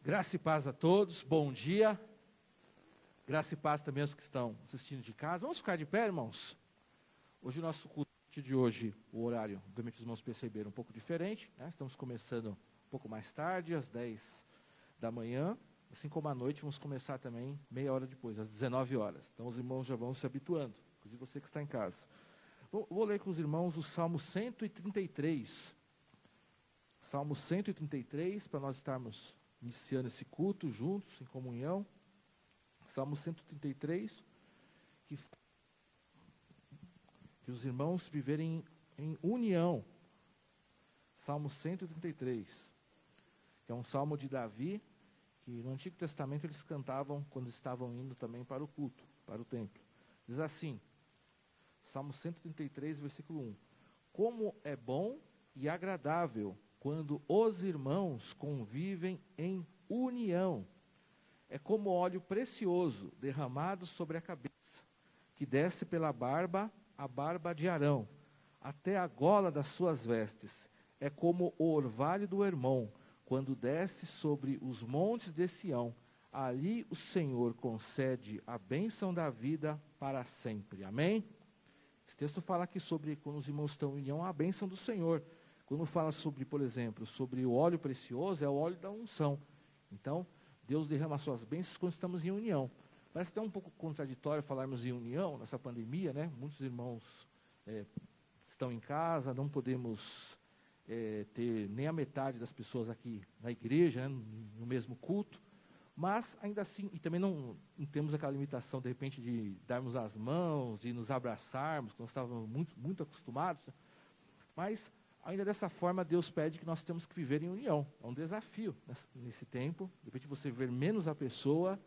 Graça e paz a todos, bom dia. Graça e paz também aos que estão assistindo de casa. Vamos ficar de pé, irmãos? Hoje o nosso culto de hoje, o horário, obviamente os irmãos perceberam, um pouco diferente, né? Estamos começando um pouco mais tarde, às 10 da manhã, assim como à noite vamos começar também meia hora depois, às 19 horas. Então os irmãos já vão se habituando, inclusive você que está em casa. Vou ler com os irmãos o Salmo 133. Salmo 133, para nós estarmos iniciando esse culto juntos, em comunhão. Salmo 133, que os irmãos viverem em união. Salmo 133, que é um salmo de Davi, que no Antigo Testamento eles cantavam quando estavam indo também para o culto, para o templo. Diz assim, Salmo 133, versículo 1. Como é bom e agradável quando os irmãos convivem em união. É como óleo precioso derramado sobre a cabeça, que desce pela barba, a barba de Arão, até a gola das suas vestes. É como o orvalho do Hermon, quando desce sobre os montes de Sião. Ali o Senhor concede a bênção da vida para sempre. Amém? Esse texto fala aqui sobre quando os irmãos estão em união, a bênção do Senhor. Quando fala sobre, por exemplo, sobre o óleo precioso, é o óleo da unção. Então, Deus derrama suas bênçãos quando estamos em união. Parece até um pouco contraditório falarmos em união nessa pandemia, né? Muitos irmãos estão em casa, não podemos ter nem a metade das pessoas aqui na igreja, né? No mesmo culto. Mas, ainda assim, e também não temos aquela limitação, de repente, de darmos as mãos, de nos abraçarmos, que nós estávamos muito acostumados. Mas, ainda dessa forma, Deus pede que nós temos que viver em união. É um desafio nesse tempo. De repente, você ver menos a pessoa,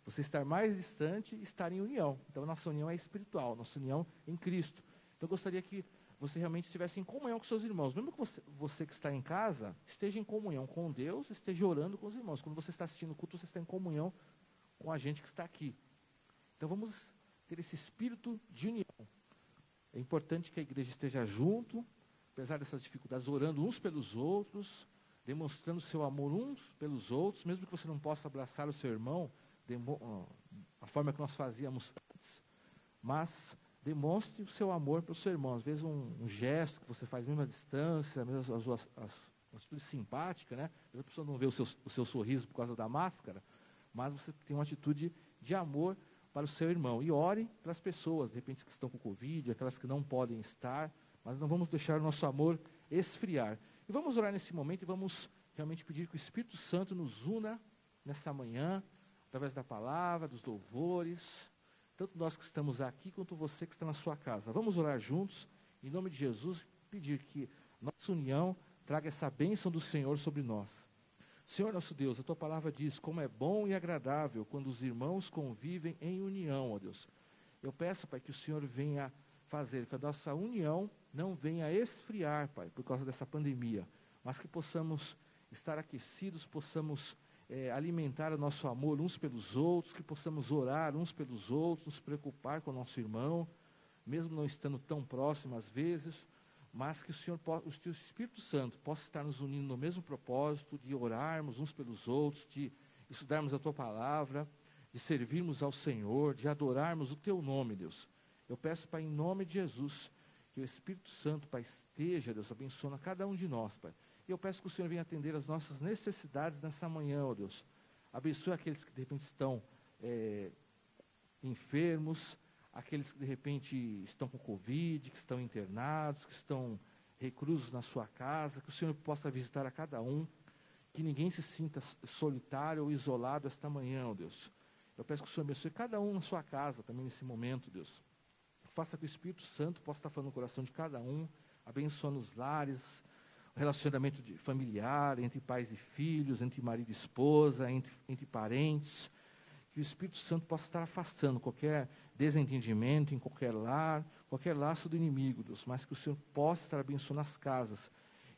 você estar mais distante e estar em união. Então, nossa união é espiritual, nossa união em Cristo. Então, eu gostaria que você realmente estivesse em comunhão com seus irmãos. Mesmo que você que está em casa, esteja em comunhão com Deus, esteja orando com os irmãos. Quando você está assistindo o culto, você está em comunhão com a gente que está aqui. Então, vamos ter esse espírito de união. É importante que a igreja esteja junto, apesar dessas dificuldades, orando uns pelos outros, demonstrando seu amor uns pelos outros, mesmo que você não possa abraçar o seu irmão, a forma que nós fazíamos antes, mas demonstre o seu amor pelo seu irmão. Às vezes um gesto que você faz mesmo à distância, mesmo a atitude simpática, né? Às vezes a pessoa não vê o seu sorriso por causa da máscara, mas você tem uma atitude de amor para o seu irmão. E ore pelas pessoas, de repente que estão com Covid, aquelas que não podem estar, mas não vamos deixar o nosso amor esfriar. E vamos orar nesse momento e vamos realmente pedir que o Espírito Santo nos una nessa manhã, através da palavra, dos louvores, tanto nós que estamos aqui, quanto você que está na sua casa. Vamos orar juntos, em nome de Jesus, pedir que nossa união traga essa bênção do Senhor sobre nós. Senhor nosso Deus, a Tua palavra diz, como é bom e agradável quando os irmãos convivem em união, ó Deus. Eu peço, Pai, que o Senhor venha fazer que a nossa união não venha esfriar, Pai, por causa dessa pandemia, mas que possamos estar aquecidos, possamos alimentar o nosso amor uns pelos outros, que possamos orar uns pelos outros, nos preocupar com o nosso irmão, mesmo não estando tão próximo às vezes, mas que o Teu Espírito Santo possa estar nos unindo no mesmo propósito, de orarmos uns pelos outros, de estudarmos a Tua palavra, de servirmos ao Senhor, de adorarmos o Teu nome, Deus. Eu peço, Pai, em nome de Jesus, que o Espírito Santo, Pai, esteja, Deus, abençoando cada um de nós, Pai. E eu peço que o Senhor venha atender as nossas necessidades nessa manhã, ó Deus. Abençoe aqueles que de repente estão enfermos, aqueles que de repente estão com Covid, que estão internados, que estão reclusos na sua casa, que o Senhor possa visitar a cada um, que ninguém se sinta solitário ou isolado esta manhã, ó Deus. Eu peço que o Senhor abençoe cada um na sua casa também nesse momento, Deus. Faça que o Espírito Santo possa estar falando no coração de cada um, abençoando os lares, o relacionamento familiar, entre pais e filhos, entre marido e esposa, entre parentes. Que o Espírito Santo possa estar afastando qualquer desentendimento em qualquer lar, qualquer laço do inimigo, Deus, mas que o Senhor possa estar abençoando as casas,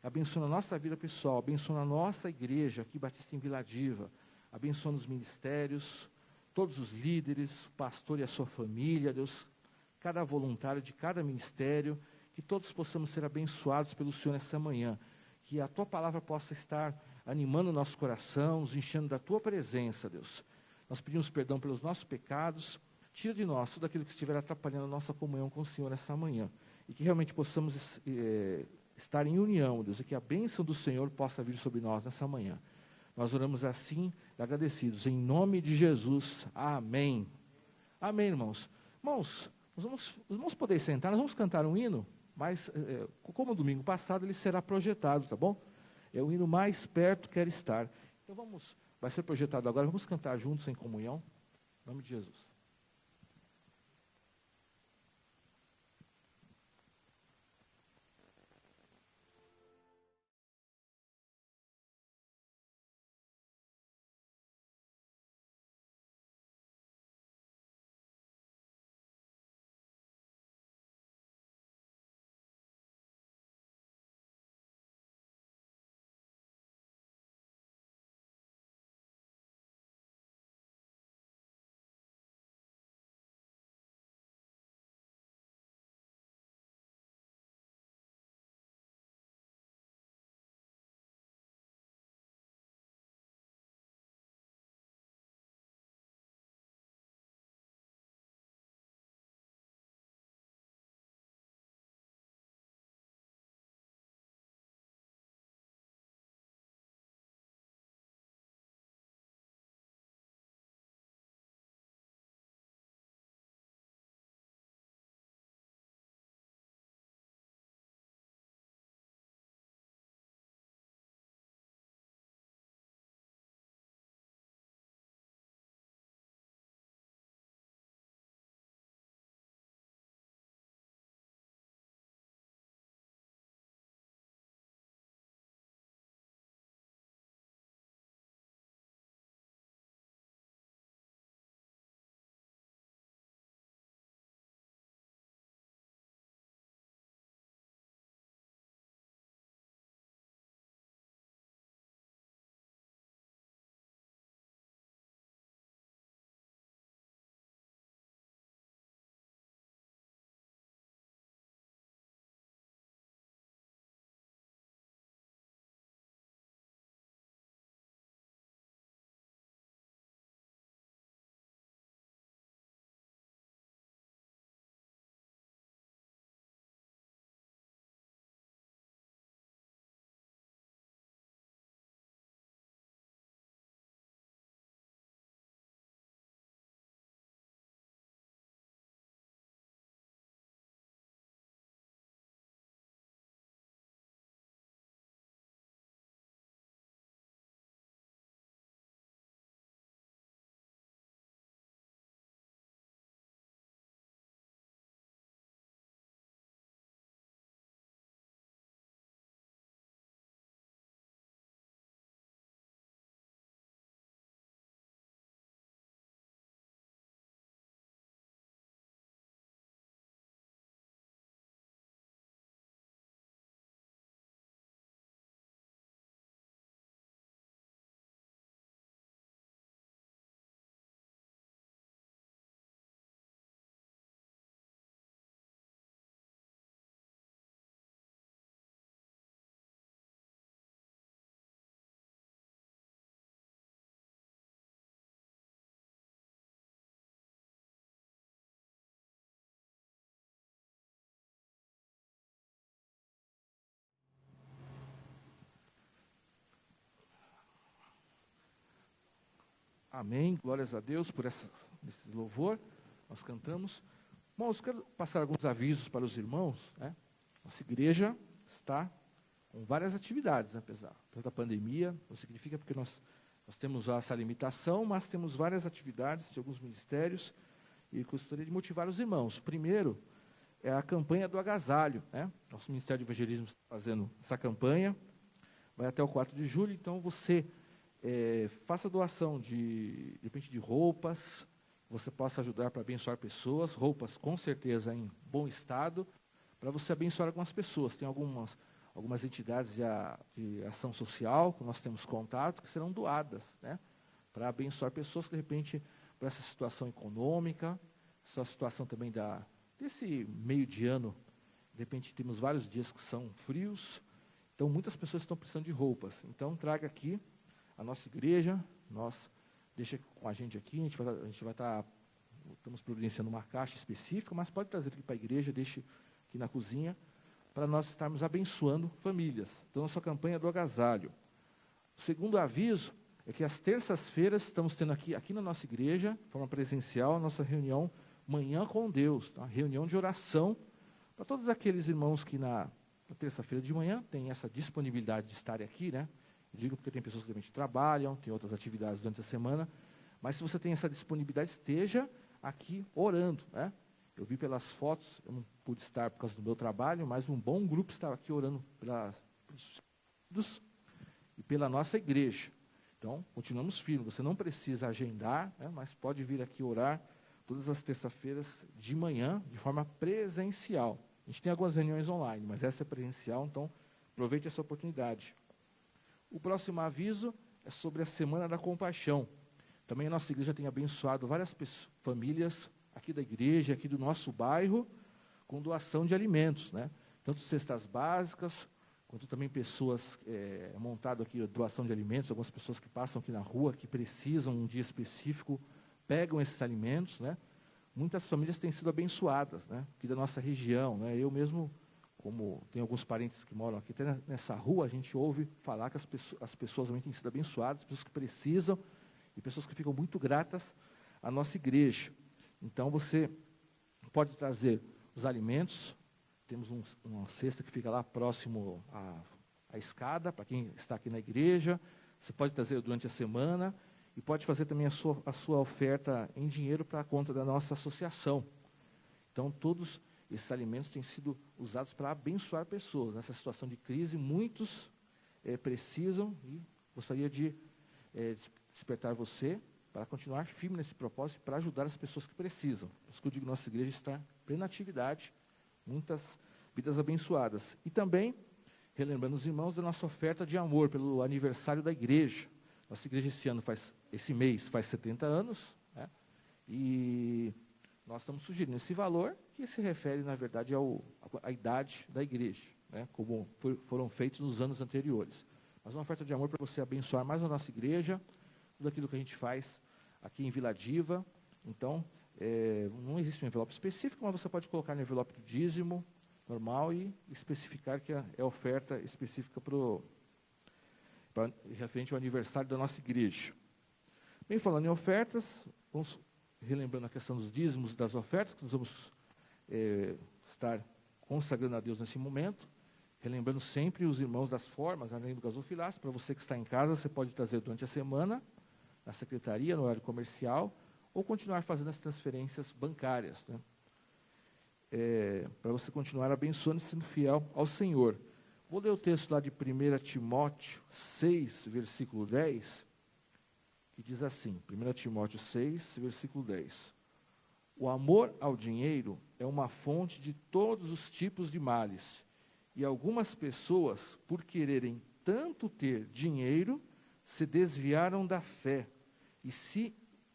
abençoando a nossa vida pessoal, abençoando a nossa igreja aqui, Batista em Vila Diva, abençoando os ministérios, todos os líderes, o pastor e a sua família, Deus, cada voluntário de cada ministério, que todos possamos ser abençoados pelo Senhor nessa manhã, que a Tua palavra possa estar animando o nosso coração, nos enchendo da Tua presença, Deus. Nós pedimos perdão pelos nossos pecados, tira de nós tudo aquilo que estiver atrapalhando a nossa comunhão com o Senhor nessa manhã, e que realmente possamos estar em união, Deus, e que a bênção do Senhor possa vir sobre nós nessa manhã. Nós oramos assim, agradecidos, em nome de Jesus. Amém. Amém, irmãos. Irmãos, os irmãos poderem sentar, nós vamos cantar um hino, mas, como domingo passado, ele será projetado, tá bom? É o hino Mais Perto Quero Estar. Então vai ser projetado agora, vamos cantar juntos em comunhão, em nome de Jesus. Amém, glórias a Deus por esse louvor, nós cantamos. Irmãos, quero passar alguns avisos para os irmãos, né? Nossa igreja está com várias atividades, né, apesar da pandemia, não significa porque nós temos essa limitação, mas temos várias atividades de alguns ministérios, e gostaria de motivar os irmãos. O primeiro é a campanha do agasalho, né? Nosso Ministério de Evangelismo está fazendo essa campanha, vai até o 4 de julho, então você faça doação de repente de roupas, você possa ajudar para abençoar pessoas, roupas com certeza em bom estado, para você abençoar algumas pessoas. Tem algumas entidades de ação social, que nós temos contato, que serão doadas, né, para abençoar pessoas que, de repente, por essa situação econômica, essa situação também desse meio de ano, de repente temos vários dias que são frios, Então, muitas pessoas estão precisando de roupas. Então, traga aqui a nossa igreja, deixa com a gente aqui, a gente vai estar, estamos providenciando uma caixa específica, mas pode trazer aqui para a igreja, deixe aqui na cozinha, para nós estarmos abençoando famílias. Então, nossa campanha é do agasalho. O segundo aviso é que às terças-feiras estamos tendo aqui na nossa igreja, de forma presencial, a nossa reunião Manhã com Deus, tá? Reunião de oração, para todos aqueles irmãos que na terça-feira de manhã têm essa disponibilidade de estarem aqui, né? Eu digo porque tem pessoas que realmente trabalham, tem outras atividades durante a semana, mas se você tem essa disponibilidade, esteja aqui orando, né? Eu vi pelas fotos, eu não pude estar por causa do meu trabalho, mas um bom grupo estava aqui orando pelos filhos e pela nossa igreja. Então, continuamos firmes. Você não precisa agendar, né, mas pode vir aqui orar todas as terças-feiras de manhã, de forma presencial. A gente tem algumas reuniões online, mas essa é presencial, então aproveite essa oportunidade. O próximo aviso é sobre a Semana da Compaixão. Também a nossa igreja tem abençoado várias famílias aqui da igreja, aqui do nosso bairro, com doação de alimentos, né? Tanto cestas básicas, quanto também pessoas, montado aqui doação de alimentos, algumas pessoas que passam aqui na rua, que precisam, um dia específico, pegam esses alimentos, né? Muitas famílias têm sido abençoadas, né? Aqui da nossa região, né? Eu mesmo, como tem alguns parentes que moram aqui, até nessa rua, a gente ouve falar que as pessoas também têm sido abençoadas, pessoas que precisam, e pessoas que ficam muito gratas à nossa igreja. Então, você pode trazer os alimentos. Temos uma cesta que fica lá próximo à escada, para quem está aqui na igreja. Você pode trazer durante a semana e pode fazer também a sua oferta em dinheiro para a conta da nossa associação. Então, todos esses alimentos têm sido usados para abençoar pessoas. Nessa situação de crise, muitos precisam, e gostaria de despertar você para continuar firme nesse propósito, para ajudar as pessoas que precisam. Por isso que eu digo, nossa igreja está em plena atividade, muitas vidas abençoadas. E também, relembrando os irmãos, da nossa oferta de amor pelo aniversário da igreja. Nossa igreja esse mês faz 70 anos, né? E nós estamos sugerindo esse valor, que se refere, na verdade, à idade da igreja, né? Como foram feitos nos anos anteriores. Mas uma oferta de amor para você abençoar mais a nossa igreja, tudo aquilo que a gente faz aqui em Vila Diva. Então, não existe um envelope específico, mas você pode colocar no envelope do dízimo normal e especificar que é oferta específica referente ao aniversário da nossa igreja. Bem, falando em ofertas, vamos relembrando a questão dos dízimos e das ofertas, que nós vamos estar consagrando a Deus nesse momento, relembrando sempre os irmãos das formas, além do gasofilácio. Para você que está em casa, você pode trazer durante a semana, na secretaria, no horário comercial, ou continuar fazendo as transferências bancárias, né? Para você continuar abençoando e sendo fiel ao Senhor. Vou ler o texto lá de 1 Timóteo 6, versículo 10, que diz assim, 1 Timóteo 6, versículo 10. O amor ao dinheiro é uma fonte de todos os tipos de males, e algumas pessoas, por quererem tanto ter dinheiro, se desviaram da fé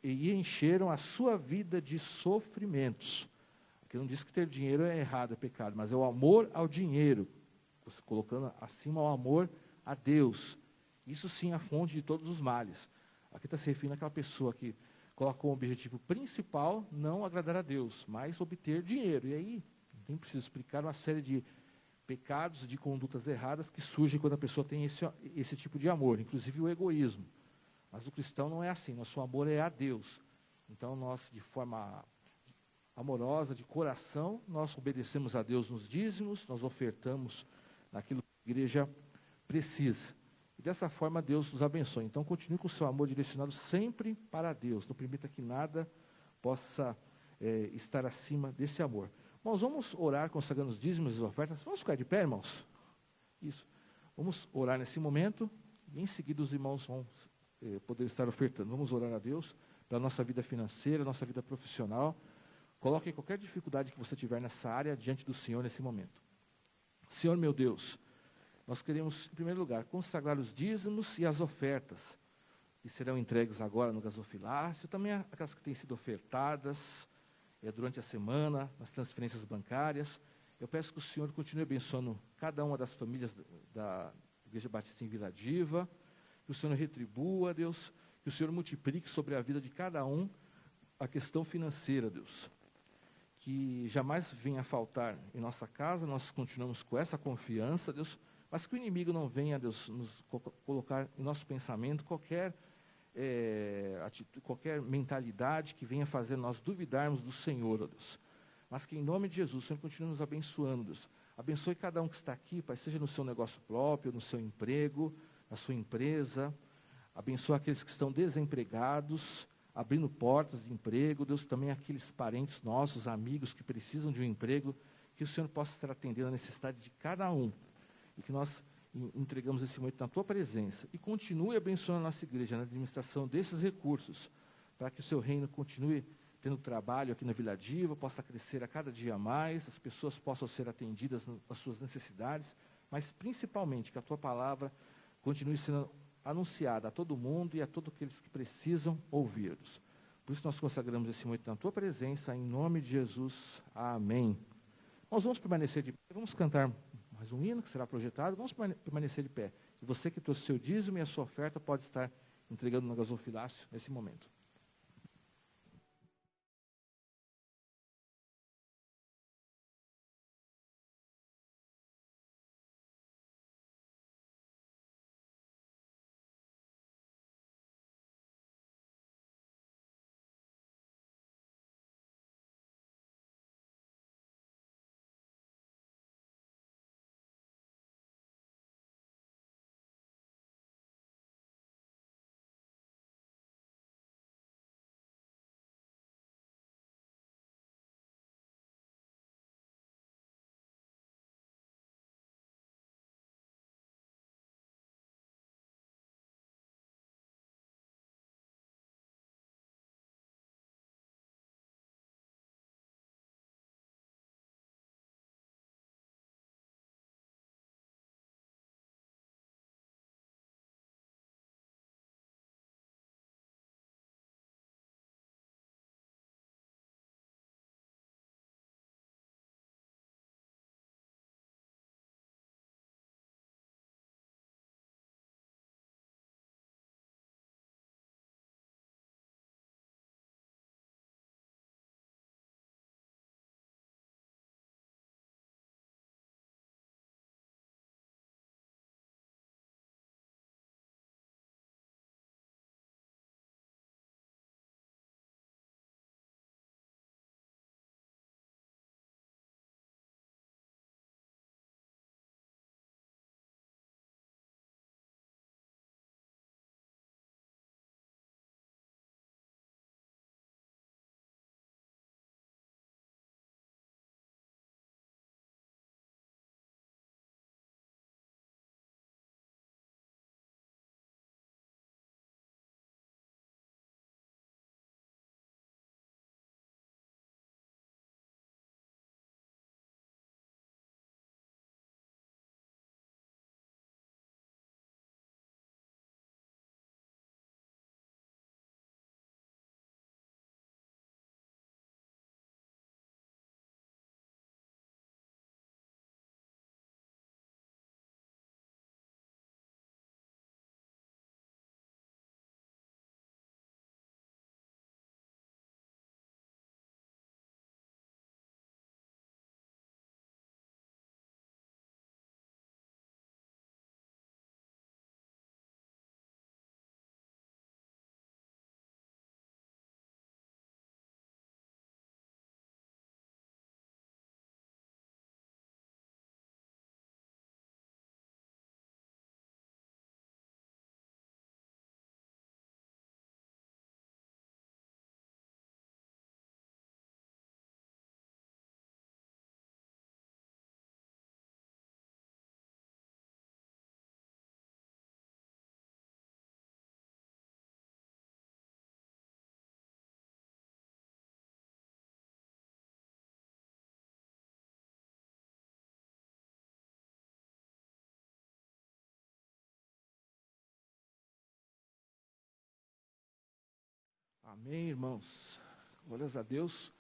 e encheram a sua vida de sofrimentos. Aqui não diz que ter dinheiro é errado, é pecado, mas é o amor ao dinheiro, você colocando acima o amor a Deus. Isso sim é a fonte de todos os males. Aqui está se referindo àquela pessoa que coloca como objetivo principal não agradar a Deus, mas obter dinheiro. E aí, nem preciso explicar uma série de pecados, de condutas erradas que surgem quando a pessoa tem esse tipo de amor, inclusive o egoísmo. Mas o cristão não é assim, nosso amor é a Deus. Então nós, de forma amorosa, de coração, nós obedecemos a Deus nos dízimos, nós ofertamos naquilo que a igreja precisa. E dessa forma Deus nos abençoe. Então continue com o seu amor direcionado sempre para Deus. Não permita que nada possa estar acima desse amor. Irmãos, vamos orar consagrando os dízimos e as ofertas. Vamos ficar de pé, irmãos? Isso. Vamos orar nesse momento e em seguida os irmãos vão poder estar ofertando. Vamos orar a Deus pela nossa vida financeira, nossa vida profissional. Coloque qualquer dificuldade que você tiver nessa área diante do Senhor nesse momento. Senhor meu Deus, nós queremos, em primeiro lugar, consagrar os dízimos e as ofertas que serão entregues agora no gasofilácio, também aquelas que têm sido ofertadas durante a semana, nas transferências bancárias. Eu peço que o Senhor continue abençoando cada uma das famílias da Igreja Batista em Vila Diva, que o Senhor retribua, Deus, que o Senhor multiplique sobre a vida de cada um a questão financeira, Deus. Que jamais venha a faltar em nossa casa, nós continuamos com essa confiança, Deus, mas que o inimigo não venha, Deus, nos colocar em nosso pensamento qualquer qualquer mentalidade que venha fazer nós duvidarmos do Senhor, ó Deus. Mas que em nome de Jesus, o Senhor continue nos abençoando, Deus. Abençoe cada um que está aqui, Pai, seja no seu negócio próprio, no seu emprego, na sua empresa. Abençoe aqueles que estão desempregados, abrindo portas de emprego, Deus, também aqueles parentes nossos, amigos que precisam de um emprego, que o Senhor possa estar atendendo a necessidade de cada um, e que nós entregamos esse momento na Tua presença, e continue abençoando a nossa igreja na administração desses recursos, para que o Seu reino continue tendo trabalho aqui na Vila Diva, possa crescer a cada dia mais, as pessoas possam ser atendidas nas suas necessidades, mas principalmente que a Tua palavra continue sendo anunciada a todo mundo e a todos aqueles que precisam ouvir-nos. Por isso nós consagramos esse momento na Tua presença, em nome de Jesus. Amém. Nós vamos permanecer de pé, vamos cantar mais um hino que será projetado, vamos permanecer de pé. E você que trouxe o seu dízimo e a sua oferta pode estar entregando no gasofilácio nesse momento. Amém, irmãos. Glórias a Deus.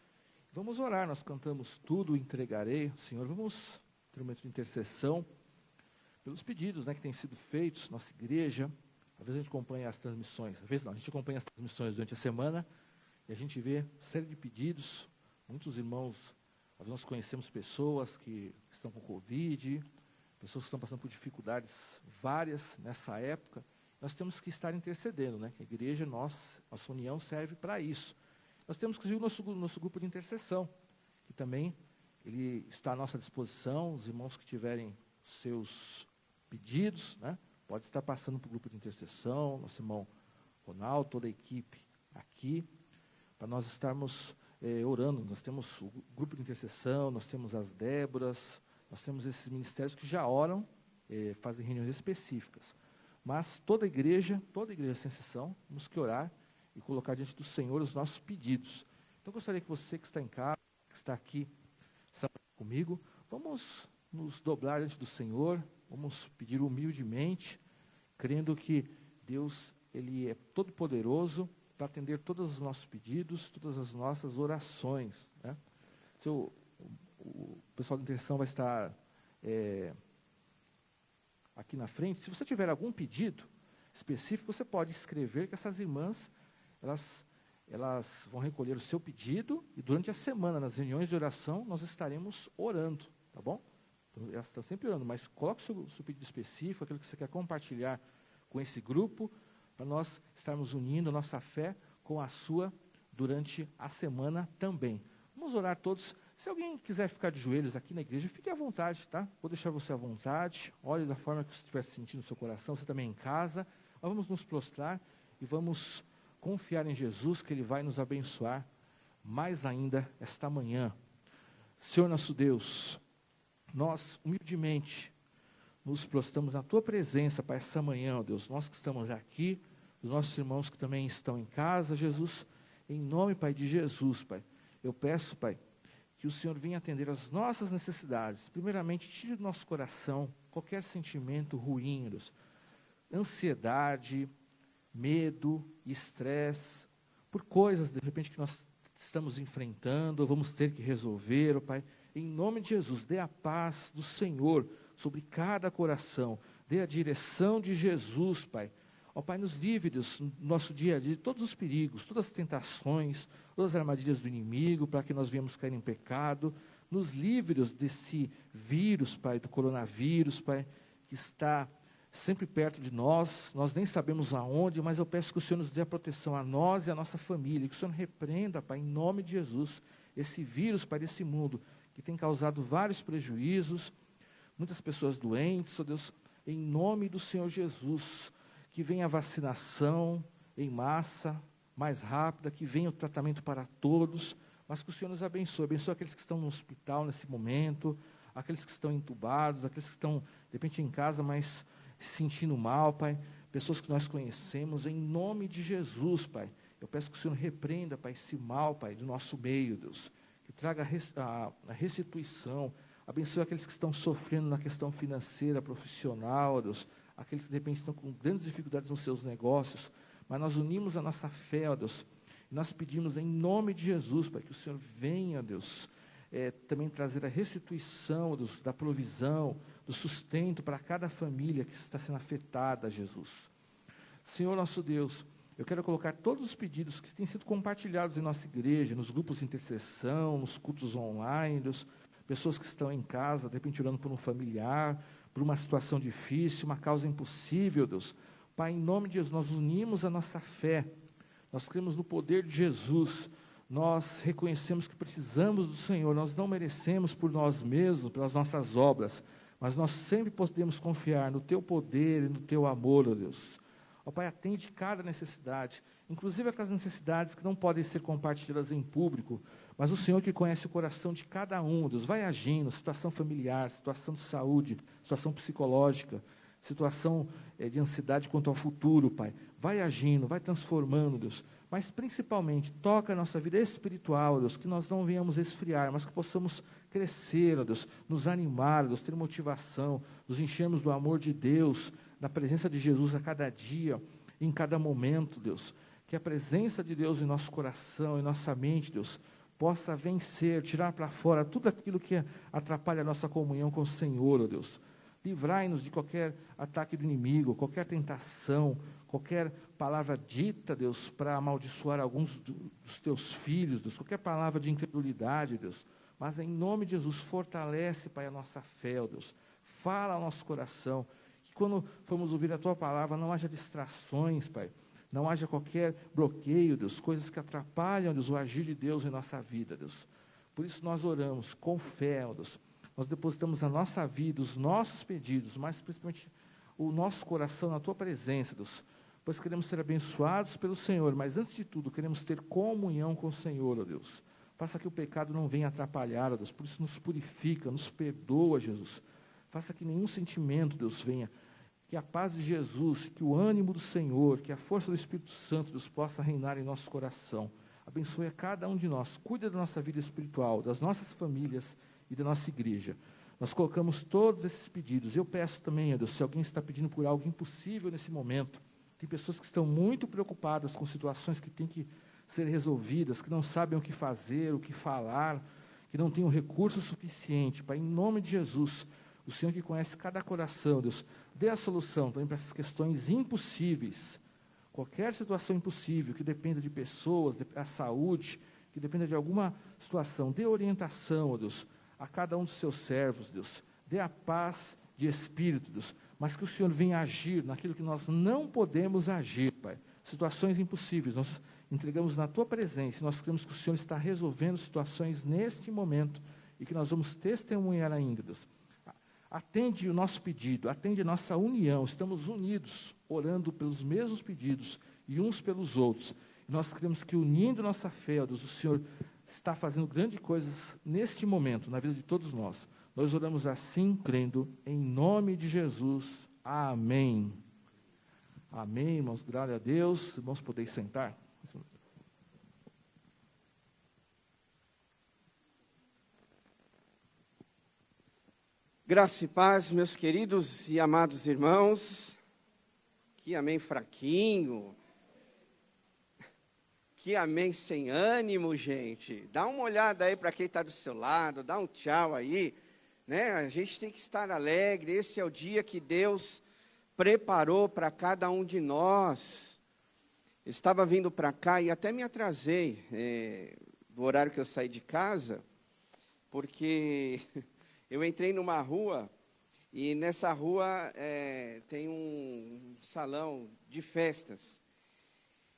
Vamos orar, nós cantamos tudo, entregarei, Senhor, vamos ter um momento de intercessão pelos pedidos, né, que têm sido feitos, nossa igreja. Às vezes a gente acompanha as transmissões, às vezes não, a gente acompanha as transmissões durante a semana e a gente vê uma série de pedidos, muitos irmãos, às vezes nós conhecemos pessoas que estão com Covid, pessoas que estão passando por dificuldades várias nessa época. Nós temos que estar intercedendo, né, que a igreja, nossa união serve para isso. Nós temos que ver o nosso grupo de intercessão, que também ele está à nossa disposição, os irmãos que tiverem seus pedidos, né, pode estar passando para o grupo de intercessão, nosso irmão Ronaldo, toda a equipe aqui, para nós estarmos orando. Nós temos o grupo de intercessão, nós temos as Déboras, nós temos esses ministérios que já oram, fazem reuniões específicas. Mas toda a igreja sem exceção, temos que orar e colocar diante do Senhor os nossos pedidos. Então, eu gostaria que você que está em casa, que está aqui comigo, vamos nos dobrar diante do Senhor, vamos pedir humildemente, crendo que Deus, Ele é todo-poderoso para atender todos os nossos pedidos, todas as nossas orações, né? O pessoal da intercessão vai estar aqui na frente. Se você tiver algum pedido específico, você pode escrever, que essas irmãs, elas vão recolher o seu pedido, e durante a semana, nas reuniões de oração, nós estaremos orando, tá bom? Então, elas estão sempre orando, mas coloque o seu pedido específico, aquilo que você quer compartilhar com esse grupo, para nós estarmos unindo a nossa fé com a sua durante a semana também. Vamos orar todos. Se alguém quiser ficar de joelhos aqui na igreja, fique à vontade, tá? Vou deixar você à vontade. Olhe da forma que você estiver sentindo no seu coração, você também em casa. Nós vamos nos prostrar e vamos confiar em Jesus, que Ele vai nos abençoar mais ainda esta manhã. Senhor nosso Deus, nós humildemente nos prostramos na Tua presença para essa manhã, ó Deus. Nós que estamos aqui, os nossos irmãos que também estão em casa, Jesus, em nome, Pai, de Jesus, Pai, eu peço, Pai, que o Senhor venha atender as nossas necessidades. Primeiramente, tire do nosso coração qualquer sentimento ruim, Deus, ansiedade, medo, estresse, por coisas, de repente, que nós estamos enfrentando, ou vamos ter que resolver, ó Pai. Em nome de Jesus, dê a paz do Senhor sobre cada coração, dê a direção de Jesus, Pai. Ó Pai, nos livre, Deus, no nosso dia a dia, de todos os perigos, todas as tentações, todas as armadilhas do inimigo, para que nós venhamos cair em pecado. Nos livre, Deus, desse vírus, Pai, do coronavírus, Pai, que está sempre perto de nós nem sabemos aonde, mas eu peço que o Senhor nos dê a proteção a nós e a nossa família, que o Senhor repreenda, Pai, em nome de Jesus, esse vírus, Pai, desse mundo, que tem causado vários prejuízos, muitas pessoas doentes, ó Deus, em nome do Senhor Jesus, que venha a vacinação em massa, mais rápida, que venha o tratamento para todos, mas que o Senhor nos abençoe aqueles que estão no hospital nesse momento, aqueles que estão entubados, aqueles que estão, de repente, em casa, mas se sentindo mal, Pai, pessoas que nós conhecemos, em nome de Jesus, Pai, eu peço que o Senhor repreenda, Pai, esse mal, Pai, do nosso meio, Deus, que traga a restituição, abençoe aqueles que estão sofrendo na questão financeira, profissional, Deus, aqueles que de repente estão com grandes dificuldades nos seus negócios, mas nós unimos a nossa fé, ó Deus, e nós pedimos em nome de Jesus, Pai, que o Senhor venha, Deus, também trazer a restituição, Deus, da provisão, do sustento para cada família que está sendo afetada, Jesus. Senhor nosso Deus, eu quero colocar todos os pedidos que têm sido compartilhados em nossa igreja, nos grupos de intercessão, nos cultos online, Deus, pessoas que estão em casa, de repente orando por um familiar, por uma situação difícil, uma causa impossível, Deus. Pai, em nome de Jesus, nós unimos a nossa fé, nós cremos no poder de Jesus, nós reconhecemos que precisamos do Senhor, nós não merecemos por nós mesmos, pelas nossas obras, mas nós sempre podemos confiar no Teu poder e no Teu amor, ó Deus. Ó Pai, atende cada necessidade, inclusive aquelas necessidades que não podem ser compartilhadas em público, mas o Senhor que conhece o coração de cada um, Deus, vai agindo, situação familiar, situação de saúde, situação psicológica, situação de ansiedade quanto ao futuro, Pai. Vai agindo, vai transformando, Deus, mas principalmente toca a nossa vida espiritual, Deus, que nós não venhamos esfriar, mas que possamos crescer, ó Deus, nos animar, Deus, ter motivação, nos enchermos do amor de Deus, da presença de Jesus a cada dia, em cada momento, Deus, que a presença de Deus em nosso coração, em nossa mente, Deus, possa vencer, tirar para fora tudo aquilo que atrapalha a nossa comunhão com o Senhor, ó Deus. Livrai-nos de qualquer ataque do inimigo, qualquer tentação, qualquer palavra dita, Deus, para amaldiçoar alguns dos teus filhos, Deus, qualquer palavra de incredulidade, Deus. Mas em nome de Jesus, fortalece, Pai, a nossa fé, ó Deus. Fala ao nosso coração, que quando formos ouvir a Tua palavra, não haja distrações, Pai. Não haja qualquer bloqueio, Deus, coisas que atrapalham, Deus, o agir de Deus em nossa vida, Deus. Por isso nós oramos com fé, ó Deus. Nós depositamos a nossa vida, os nossos pedidos, mas principalmente o nosso coração na Tua presença, Deus. Pois queremos ser abençoados pelo Senhor, mas antes de tudo, queremos ter comunhão com o Senhor, ó Deus. Faça que o pecado não venha atrapalhar, ó Deus. Por isso nos purifica, nos perdoa, Jesus. Faça que nenhum sentimento, Deus, venha. Que a paz de Jesus, que o ânimo do Senhor, que a força do Espírito Santo, Deus, possa reinar em nosso coração. Abençoe a cada um de nós. Cuida da nossa vida espiritual, das nossas famílias e da nossa igreja. Nós colocamos todos esses pedidos. Eu peço também, ó Deus, se alguém está pedindo por algo impossível nesse momento, tem pessoas que estão muito preocupadas com situações que têm que ser resolvidas, que não sabem o que fazer, o que falar, que não têm o recurso suficiente. Pai, em nome de Jesus, o Senhor que conhece cada coração, Deus, dê a solução também para essas questões impossíveis. Qualquer situação impossível, que dependa de pessoas, da saúde, que dependa de alguma situação, dê orientação, ó Deus, a cada um dos seus servos, Deus. Dê a paz de espírito, Deus, mas que o Senhor venha agir naquilo que nós não podemos agir, Pai. Situações impossíveis, nós entregamos na Tua presença, nós cremos que o Senhor está resolvendo situações neste momento e que nós vamos testemunhar ainda, Deus. Atende o nosso pedido, atende a nossa união, estamos unidos, orando pelos mesmos pedidos e uns pelos outros. E nós cremos que unindo nossa fé, ó Deus, o Senhor está fazendo grandes coisas neste momento, na vida de todos nós. Nós oramos assim, crendo, em nome de Jesus. Amém. Amém, irmãos, glória a Deus. Irmãos, podeis sentar. Graça e paz, meus queridos e amados irmãos. Que amém fraquinho. Que amém sem ânimo, gente. Dá uma olhada aí para quem está do seu lado, dá um tchau aí. Né? A gente tem que estar alegre. Esse é o dia que Deus preparou para cada um de nós. Eu estava vindo para cá e até me atrasei do horário que eu saí de casa, porque eu entrei numa rua e nessa rua tem um salão de festas.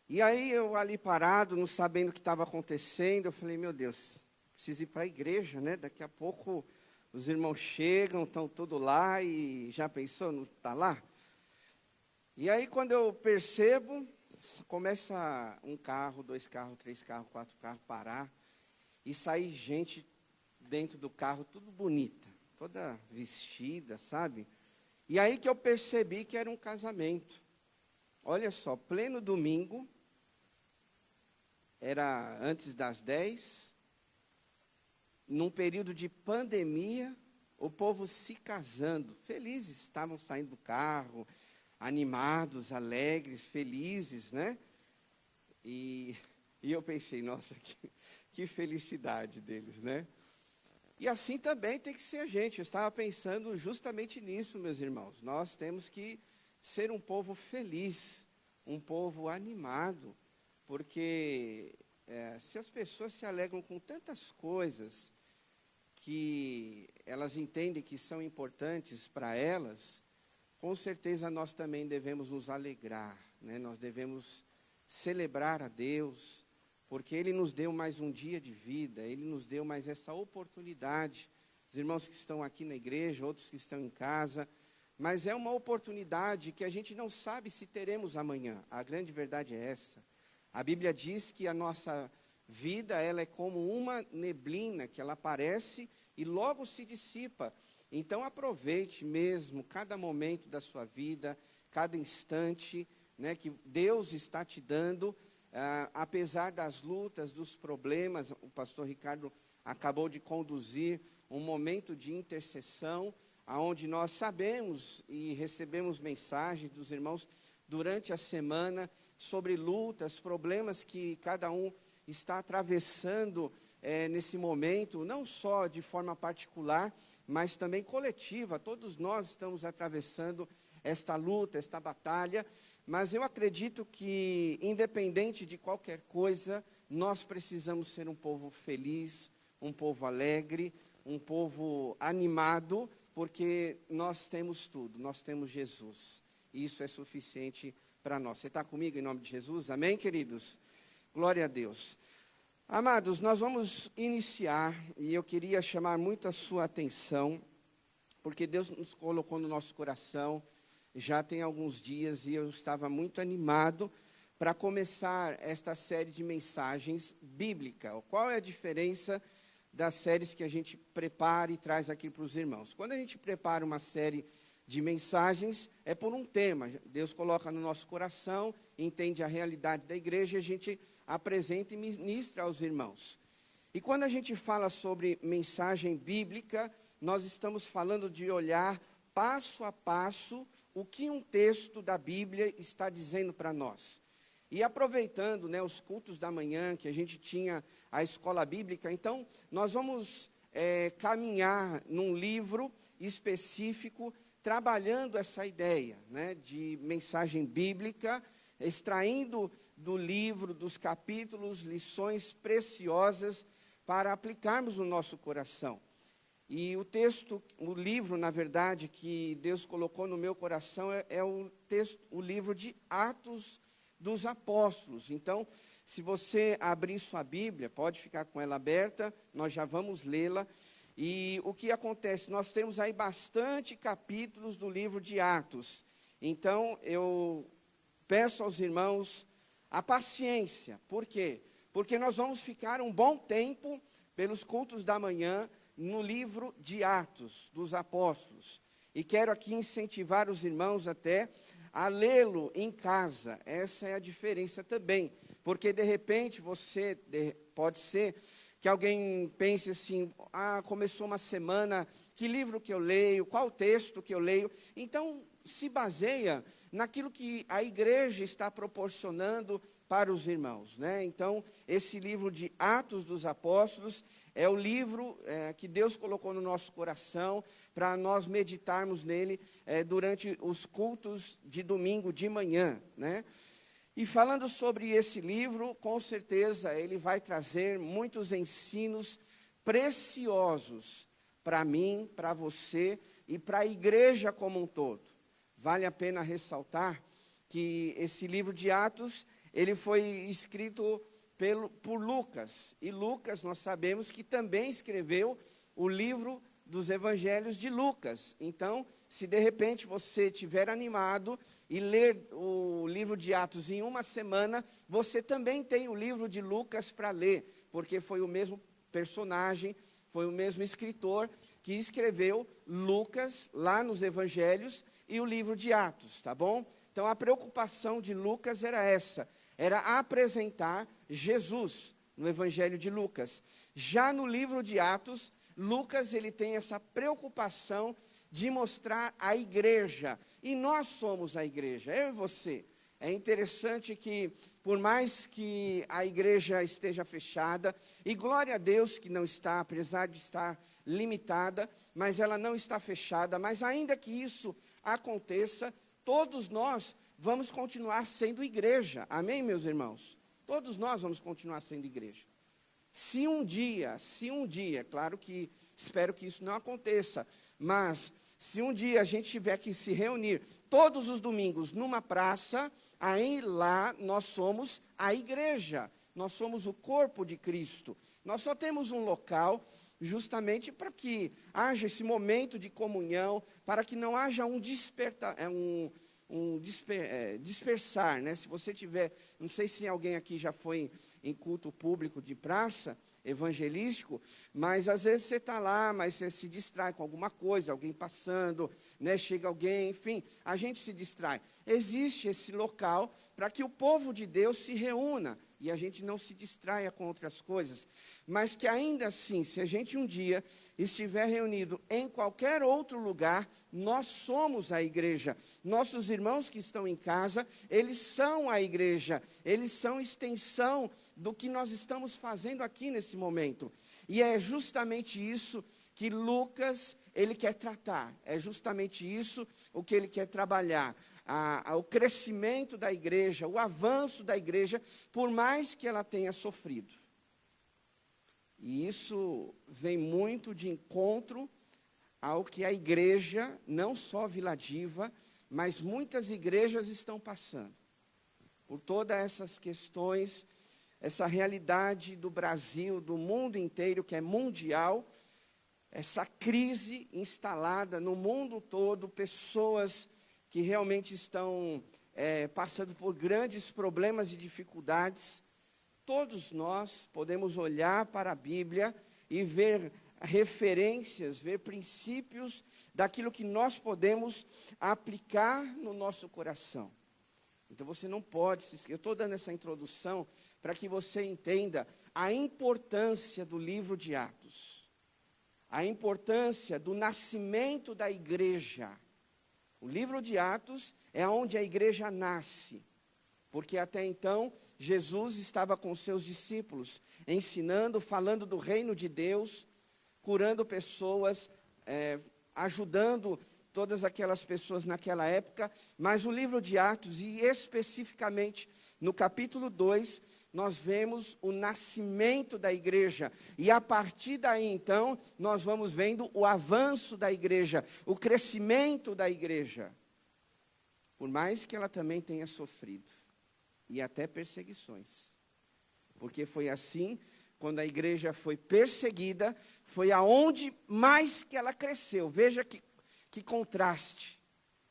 E aí eu ali parado, não sabendo o que estava acontecendo, eu falei, meu Deus, preciso ir para a igreja, né? Daqui a pouco os irmãos chegam, estão todos lá e já pensou, não está lá? E aí quando eu percebo, começa um carro, 2 carros, 3 carros, 4 carros parar e sair gente dentro do carro, tudo bonita, toda vestida, sabe? E aí que eu percebi que era um casamento. Olha só, pleno domingo, era antes das 10, num período de pandemia, o povo se casando, felizes, estavam saindo do carro, animados, alegres, felizes, né? E eu pensei, nossa, que felicidade deles, né? E assim também tem que ser a gente. Eu estava pensando justamente nisso, meus irmãos. Nós temos que ser um povo feliz, um povo animado, porque se as pessoas se alegram com tantas coisas que elas entendem que são importantes para elas, com certeza nós também devemos nos alegrar, né? Nós devemos celebrar a Deus, porque Ele nos deu mais um dia de vida, Ele nos deu mais essa oportunidade. Os irmãos que estão aqui na igreja, outros que estão em casa, mas é uma oportunidade que a gente não sabe se teremos amanhã. A grande verdade é essa. A Bíblia diz que a nossa vida, ela é como uma neblina, que ela aparece e logo se dissipa. Então aproveite mesmo cada momento da sua vida, cada instante, né, que Deus está te dando, apesar das lutas, dos problemas. O pastor Ricardo acabou de conduzir um momento de intercessão, onde nós sabemos e recebemos mensagens dos irmãos durante a semana sobre lutas, problemas que cada um está atravessando nesse momento, não só de forma particular, mas também coletiva. Todos nós estamos atravessando esta luta, esta batalha, mas eu acredito que, independente de qualquer coisa, nós precisamos ser um povo feliz, um povo alegre, um povo animado, porque nós temos tudo, nós temos Jesus. E isso é suficiente para nós. Você está comigo em nome de Jesus? Amém, queridos? Glória a Deus. Amados, nós vamos iniciar, e eu queria chamar muito a sua atenção, porque Deus nos colocou no nosso coração, já tem alguns dias, e eu estava muito animado para começar esta série de mensagens bíblicas. Qual é a diferença das séries que a gente prepara e traz aqui para os irmãos? Quando a gente prepara uma série de mensagens, é por um tema. Deus coloca no nosso coração, entende a realidade da igreja, e a gente apresenta e ministra aos irmãos. E quando a gente fala sobre mensagem bíblica, nós estamos falando de olhar passo a passo o que um texto da Bíblia está dizendo para nós. E aproveitando, né, os cultos da manhã, que a gente tinha a escola bíblica, então nós vamos caminhar num livro específico, trabalhando essa ideia, né, de mensagem bíblica, extraindo do livro, dos capítulos, lições preciosas para aplicarmos no nosso coração. E o texto, o livro, na verdade, que Deus colocou no meu coração é o livro de Atos dos Apóstolos. Então, se você abrir sua Bíblia, pode ficar com ela aberta, nós já vamos lê-la. E o que acontece? Nós temos aí bastante capítulos do livro de Atos. Então, eu peço aos irmãos a paciência. Por quê? Porque nós vamos ficar um bom tempo, pelos cultos da manhã, no livro de Atos dos Apóstolos. E quero aqui incentivar os irmãos até a lê-lo em casa. Essa é a diferença também. Porque, de repente, pode ser que alguém pense assim, começou uma semana, que livro que eu leio, qual texto que eu leio? Então, se baseia naquilo que a igreja está proporcionando para os irmãos, né? Então, esse livro de Atos dos Apóstolos é o livro que Deus colocou no nosso coração para nós meditarmos nele durante os cultos de domingo de manhã, né? E falando sobre esse livro, com certeza ele vai trazer muitos ensinos preciosos para mim, para você e para a igreja como um todo. Vale a pena ressaltar que esse livro de Atos, ele foi escrito por Lucas. E Lucas, nós sabemos que também escreveu o livro dos evangelhos de Lucas. Então, se de repente você estiver animado e ler o livro de Atos em uma semana, você também tem o livro de Lucas para ler, porque foi o mesmo personagem, foi o mesmo escritor que escreveu Lucas lá nos evangelhos e o livro de Atos, tá bom? Então a preocupação de Lucas era essa, era apresentar Jesus no evangelho de Lucas. Já no livro de Atos, Lucas ele tem essa preocupação de mostrar a igreja, e nós somos a igreja, eu e você. É interessante que, por mais que a igreja esteja fechada, e glória a Deus que não está, apesar de estar limitada, mas ela não está fechada, mas ainda que isso aconteça, todos nós vamos continuar sendo igreja, amém, meus irmãos? Todos nós vamos continuar sendo igreja. Se um dia, claro que espero que isso não aconteça, mas se um dia a gente tiver que se reunir todos os domingos numa praça, aí lá nós somos a igreja, nós somos o corpo de Cristo. Nós só temos um local justamente para que haja esse momento de comunhão, para que não haja dispersar, né? Se você tiver, não sei se alguém aqui já foi em culto público de praça, evangelístico, mas às vezes você está lá, mas você se distrai com alguma coisa, alguém passando, né, chega alguém, enfim, a gente se distrai. Existe esse local para que o povo de Deus se reúna, e a gente não se distraia com outras coisas, mas que ainda assim, se a gente um dia estiver reunido em qualquer outro lugar, nós somos a igreja. Nossos irmãos que estão em casa, eles são a igreja, eles são extensão do que nós estamos fazendo aqui nesse momento. E é justamente isso que Lucas, ele quer tratar, é justamente isso o que ele quer trabalhar. O crescimento da igreja, o avanço da igreja, por mais que ela tenha sofrido. E isso vem muito de encontro ao que a igreja, não só Vila Diva, mas muitas igrejas estão passando. Por todas essas questões, essa realidade do Brasil, do mundo inteiro, que é mundial, essa crise instalada no mundo todo, pessoas que realmente estão passando por grandes problemas e dificuldades. Todos nós podemos olhar para a Bíblia e ver referências, ver princípios daquilo que nós podemos aplicar no nosso coração. Então você não pode se esquecer. Eu estou dando essa introdução para que você entenda a importância do livro de Atos, a importância do nascimento da igreja. O livro de Atos é onde a igreja nasce, porque até então Jesus estava com seus discípulos, ensinando, falando do reino de Deus, curando pessoas, ajudando todas aquelas pessoas naquela época. Mas o livro de Atos, e especificamente no capítulo 2, nós vemos o nascimento da igreja, e a partir daí então, nós vamos vendo o avanço da igreja, o crescimento da igreja, por mais que ela também tenha sofrido, e até perseguições, porque foi assim, quando a igreja foi perseguida, foi aonde mais que ela cresceu. Veja que contraste.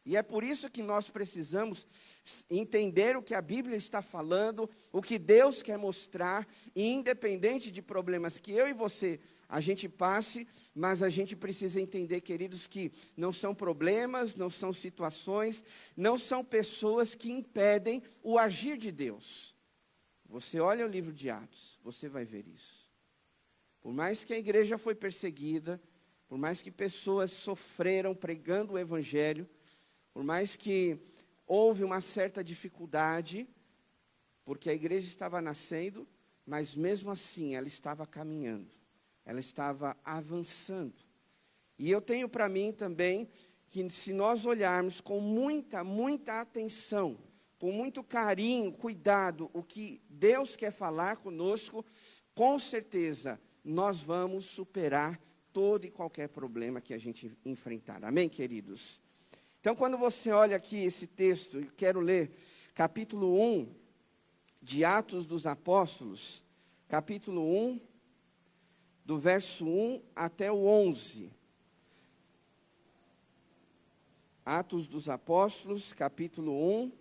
E é por isso que nós precisamos entender o que a Bíblia está falando, o que Deus quer mostrar, e independente de problemas que eu e você, a gente passe, mas a gente precisa entender, queridos, que não são problemas, não são situações, não são pessoas que impedem o agir de Deus. Você olha o livro de Atos, você vai ver isso. Por mais que a igreja foi perseguida, por mais que pessoas sofreram pregando o Evangelho, por mais que houve uma certa dificuldade, porque a igreja estava nascendo, mas mesmo assim ela estava caminhando, ela estava avançando. E eu tenho para mim também que se nós olharmos com muita atenção, com muito carinho, cuidado, o que Deus quer falar conosco, com certeza nós vamos superar todo e qualquer problema que a gente enfrentar. Amém, queridos? Então, quando você olha aqui esse texto, eu quero ler capítulo 1 de Atos dos Apóstolos, capítulo 1, do verso 1 até o 11. Atos dos Apóstolos, capítulo 1,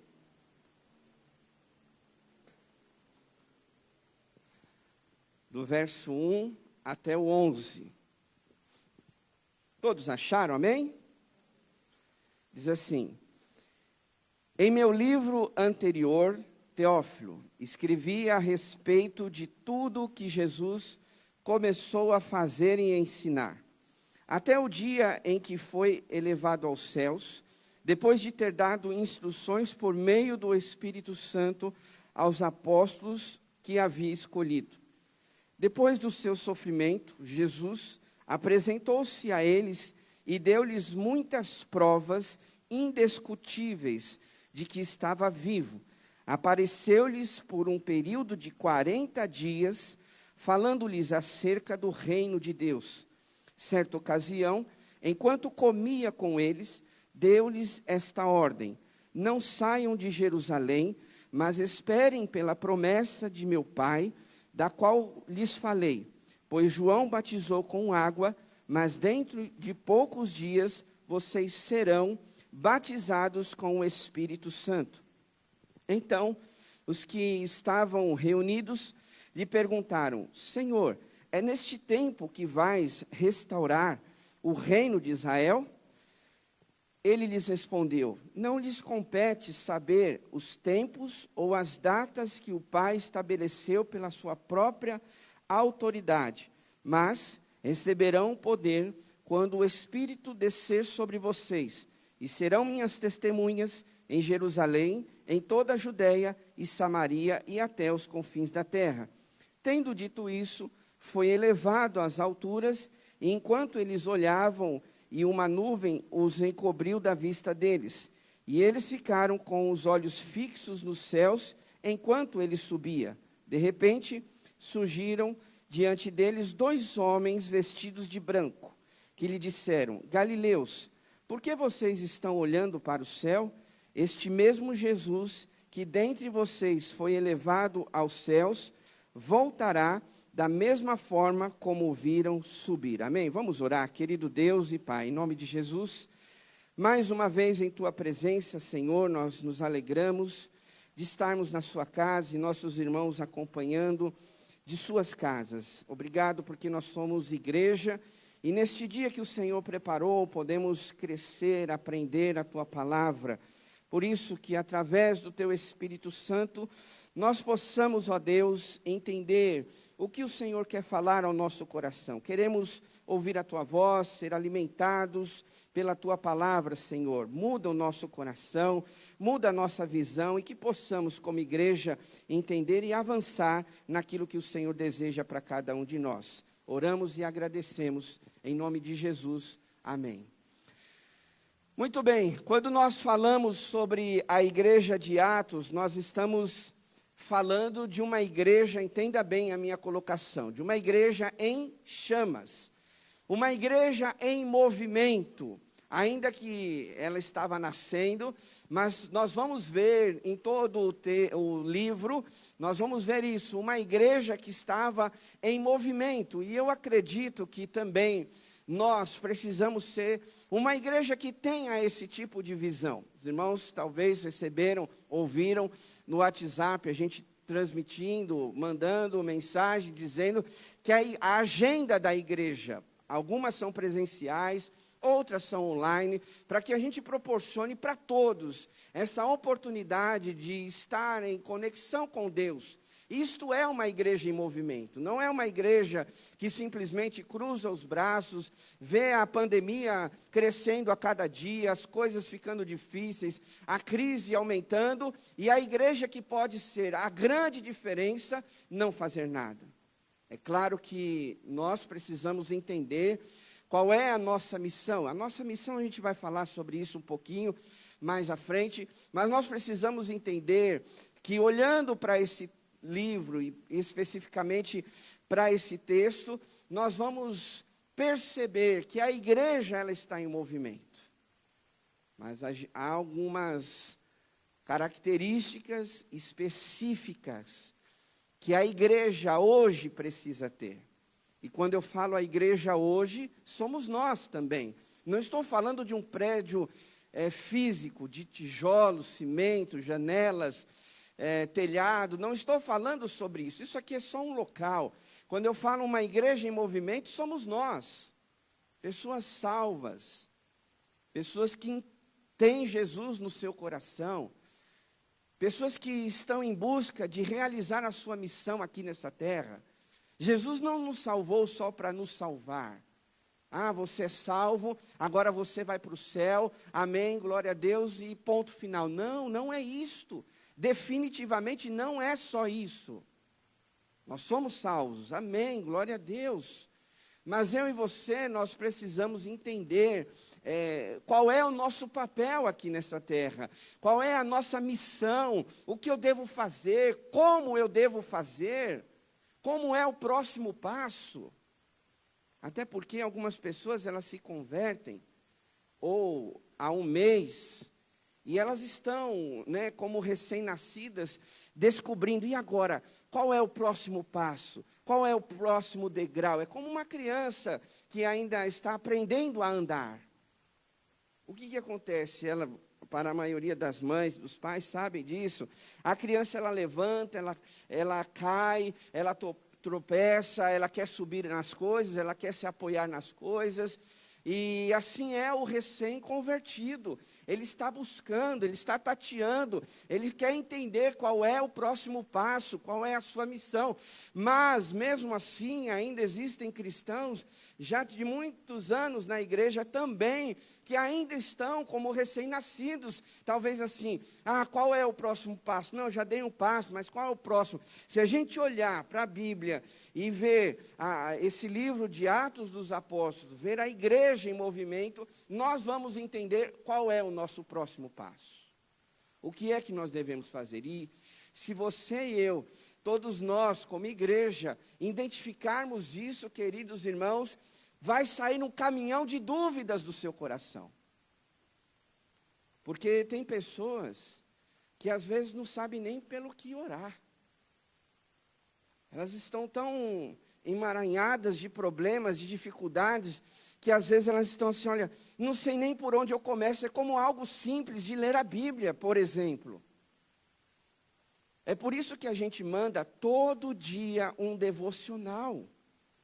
do verso 1 até o 11. Todos acharam, amém? Diz assim: em meu livro anterior, Teófilo, escrevi a respeito de tudo o que Jesus começou a fazer e ensinar, até o dia em que foi elevado aos céus, depois de ter dado instruções por meio do Espírito Santo aos apóstolos que havia escolhido. Depois do seu sofrimento, Jesus apresentou-se a eles e deu-lhes muitas provas indiscutíveis de que estava vivo. Apareceu-lhes por um período de 40 dias, falando-lhes acerca do reino de Deus. Certa ocasião, enquanto comia com eles, deu-lhes esta ordem: não saiam de Jerusalém, mas esperem pela promessa de meu Pai, da qual lhes falei. Pois João batizou com água, mas dentro de poucos dias vocês serão batizados com o Espírito Santo. Então, os que estavam reunidos lhe perguntaram: Senhor, é neste tempo que vais restaurar o reino de Israel? Ele lhes respondeu: não lhes compete saber os tempos ou as datas que o Pai estabeleceu pela sua própria autoridade, mas receberão poder quando o Espírito descer sobre vocês, e serão minhas testemunhas em Jerusalém, em toda a Judéia e Samaria e até os confins da terra. Tendo dito isso, foi elevado às alturas, e enquanto eles olhavam, e uma nuvem os encobriu da vista deles. E eles ficaram com os olhos fixos nos céus, enquanto ele subia. De repente, surgiram diante deles 2 homens vestidos de branco, que lhe disseram: Galileus, por que vocês estão olhando para o céu? Este mesmo Jesus, que dentre vocês foi elevado aos céus, voltará da mesma forma como o viram subir. Amém? Vamos orar. Querido Deus e Pai, em nome de Jesus, mais uma vez em Tua presença, Senhor, nós nos alegramos de estarmos na Sua casa e nossos irmãos acompanhando de suas casas. Obrigado porque nós somos igreja e neste dia que o Senhor preparou, podemos crescer, aprender a Tua palavra. Por isso que através do Teu Espírito Santo, nós possamos, ó Deus, entender o que o Senhor quer falar ao nosso coração. Queremos ouvir a Tua voz, ser alimentados pela Tua palavra, Senhor. Muda o nosso coração, muda a nossa visão e que possamos, como igreja, entender e avançar naquilo que o Senhor deseja para cada um de nós. Oramos e agradecemos, em nome de Jesus. Amém. Muito bem, quando nós falamos sobre a igreja de Atos, nós estamos falando de uma igreja, entenda bem a minha colocação, de uma igreja em chamas, uma igreja em movimento, ainda que ela estava nascendo, mas nós vamos ver em todo o livro, nós vamos ver isso, uma igreja que estava em movimento, e eu acredito que também nós precisamos ser uma igreja que tenha esse tipo de visão. Os irmãos talvez receberam, ouviram no WhatsApp, a gente transmitindo, mandando mensagem, dizendo que a agenda da igreja, algumas são presenciais, outras são online, para que a gente proporcione para todos essa oportunidade de estar em conexão com Deus. Isto é uma igreja em movimento, não é uma igreja que simplesmente cruza os braços, vê a pandemia crescendo a cada dia, as coisas ficando difíceis, a crise aumentando, e a igreja que pode ser a grande diferença, não fazer nada. É claro que nós precisamos entender qual é a nossa missão. A nossa missão, a gente vai falar sobre isso um pouquinho mais à frente, mas nós precisamos entender que olhando para esse livro e especificamente para esse texto, nós vamos perceber que a igreja ela está em movimento. Mas há algumas características específicas que a igreja hoje precisa ter. E quando eu falo a igreja hoje, somos nós também. Não estou falando de um prédio físico, de tijolos, cimento, janelas, telhado, não estou falando sobre isso. Isso aqui é só um local. Quando eu falo uma igreja em movimento, somos nós. Pessoas salvas. Pessoas que têm Jesus no seu coração. Pessoas que estão em busca de realizar a sua missão aqui nessa terra. Jesus não nos salvou só para nos salvar. Ah, você é salvo, agora você vai para o céu, amém, glória a Deus e ponto final. Não, não é isto. Definitivamente não é só isso. Nós somos salvos, amém, glória a Deus. Mas eu e você, nós precisamos entender qual é o nosso papel aqui nessa terra, qual é a nossa missão, o que eu devo fazer, como eu devo fazer, como é o próximo passo. Até porque algumas pessoas, elas se convertem, ou há um mês, e elas estão, como recém-nascidas, descobrindo, e agora, qual é o próximo passo? Qual é o próximo degrau? É como uma criança que ainda está aprendendo a andar. O que acontece? Para a maioria das mães, dos pais, sabem disso. A criança, ela levanta, ela cai, ela tropeça, ela quer subir nas coisas, ela quer se apoiar nas coisas, E assim é o recém-convertido. Ele está buscando, ele está tateando, ele quer entender qual é o próximo passo, qual é a sua missão. Mas, mesmo assim, ainda existem cristãos, já de muitos anos na igreja também, que ainda estão como recém-nascidos. Talvez assim, qual é o próximo passo? Não, já dei um passo, mas qual é o próximo? Se a gente olhar para a Bíblia e ver esse livro de Atos dos Apóstolos, ver a igreja em movimento, nós vamos entender qual é o nosso próximo passo. O que é que nós devemos fazer? E se você e eu, todos nós como igreja, identificarmos isso, queridos irmãos, vai sair um caminhão de dúvidas do seu coração. Porque tem pessoas que às vezes não sabem nem pelo que orar. Elas estão tão emaranhadas de problemas, de dificuldades, que às vezes elas estão assim, olha, não sei nem por onde eu começo. É como algo simples de ler a Bíblia, por exemplo. É por isso que a gente manda todo dia um devocional,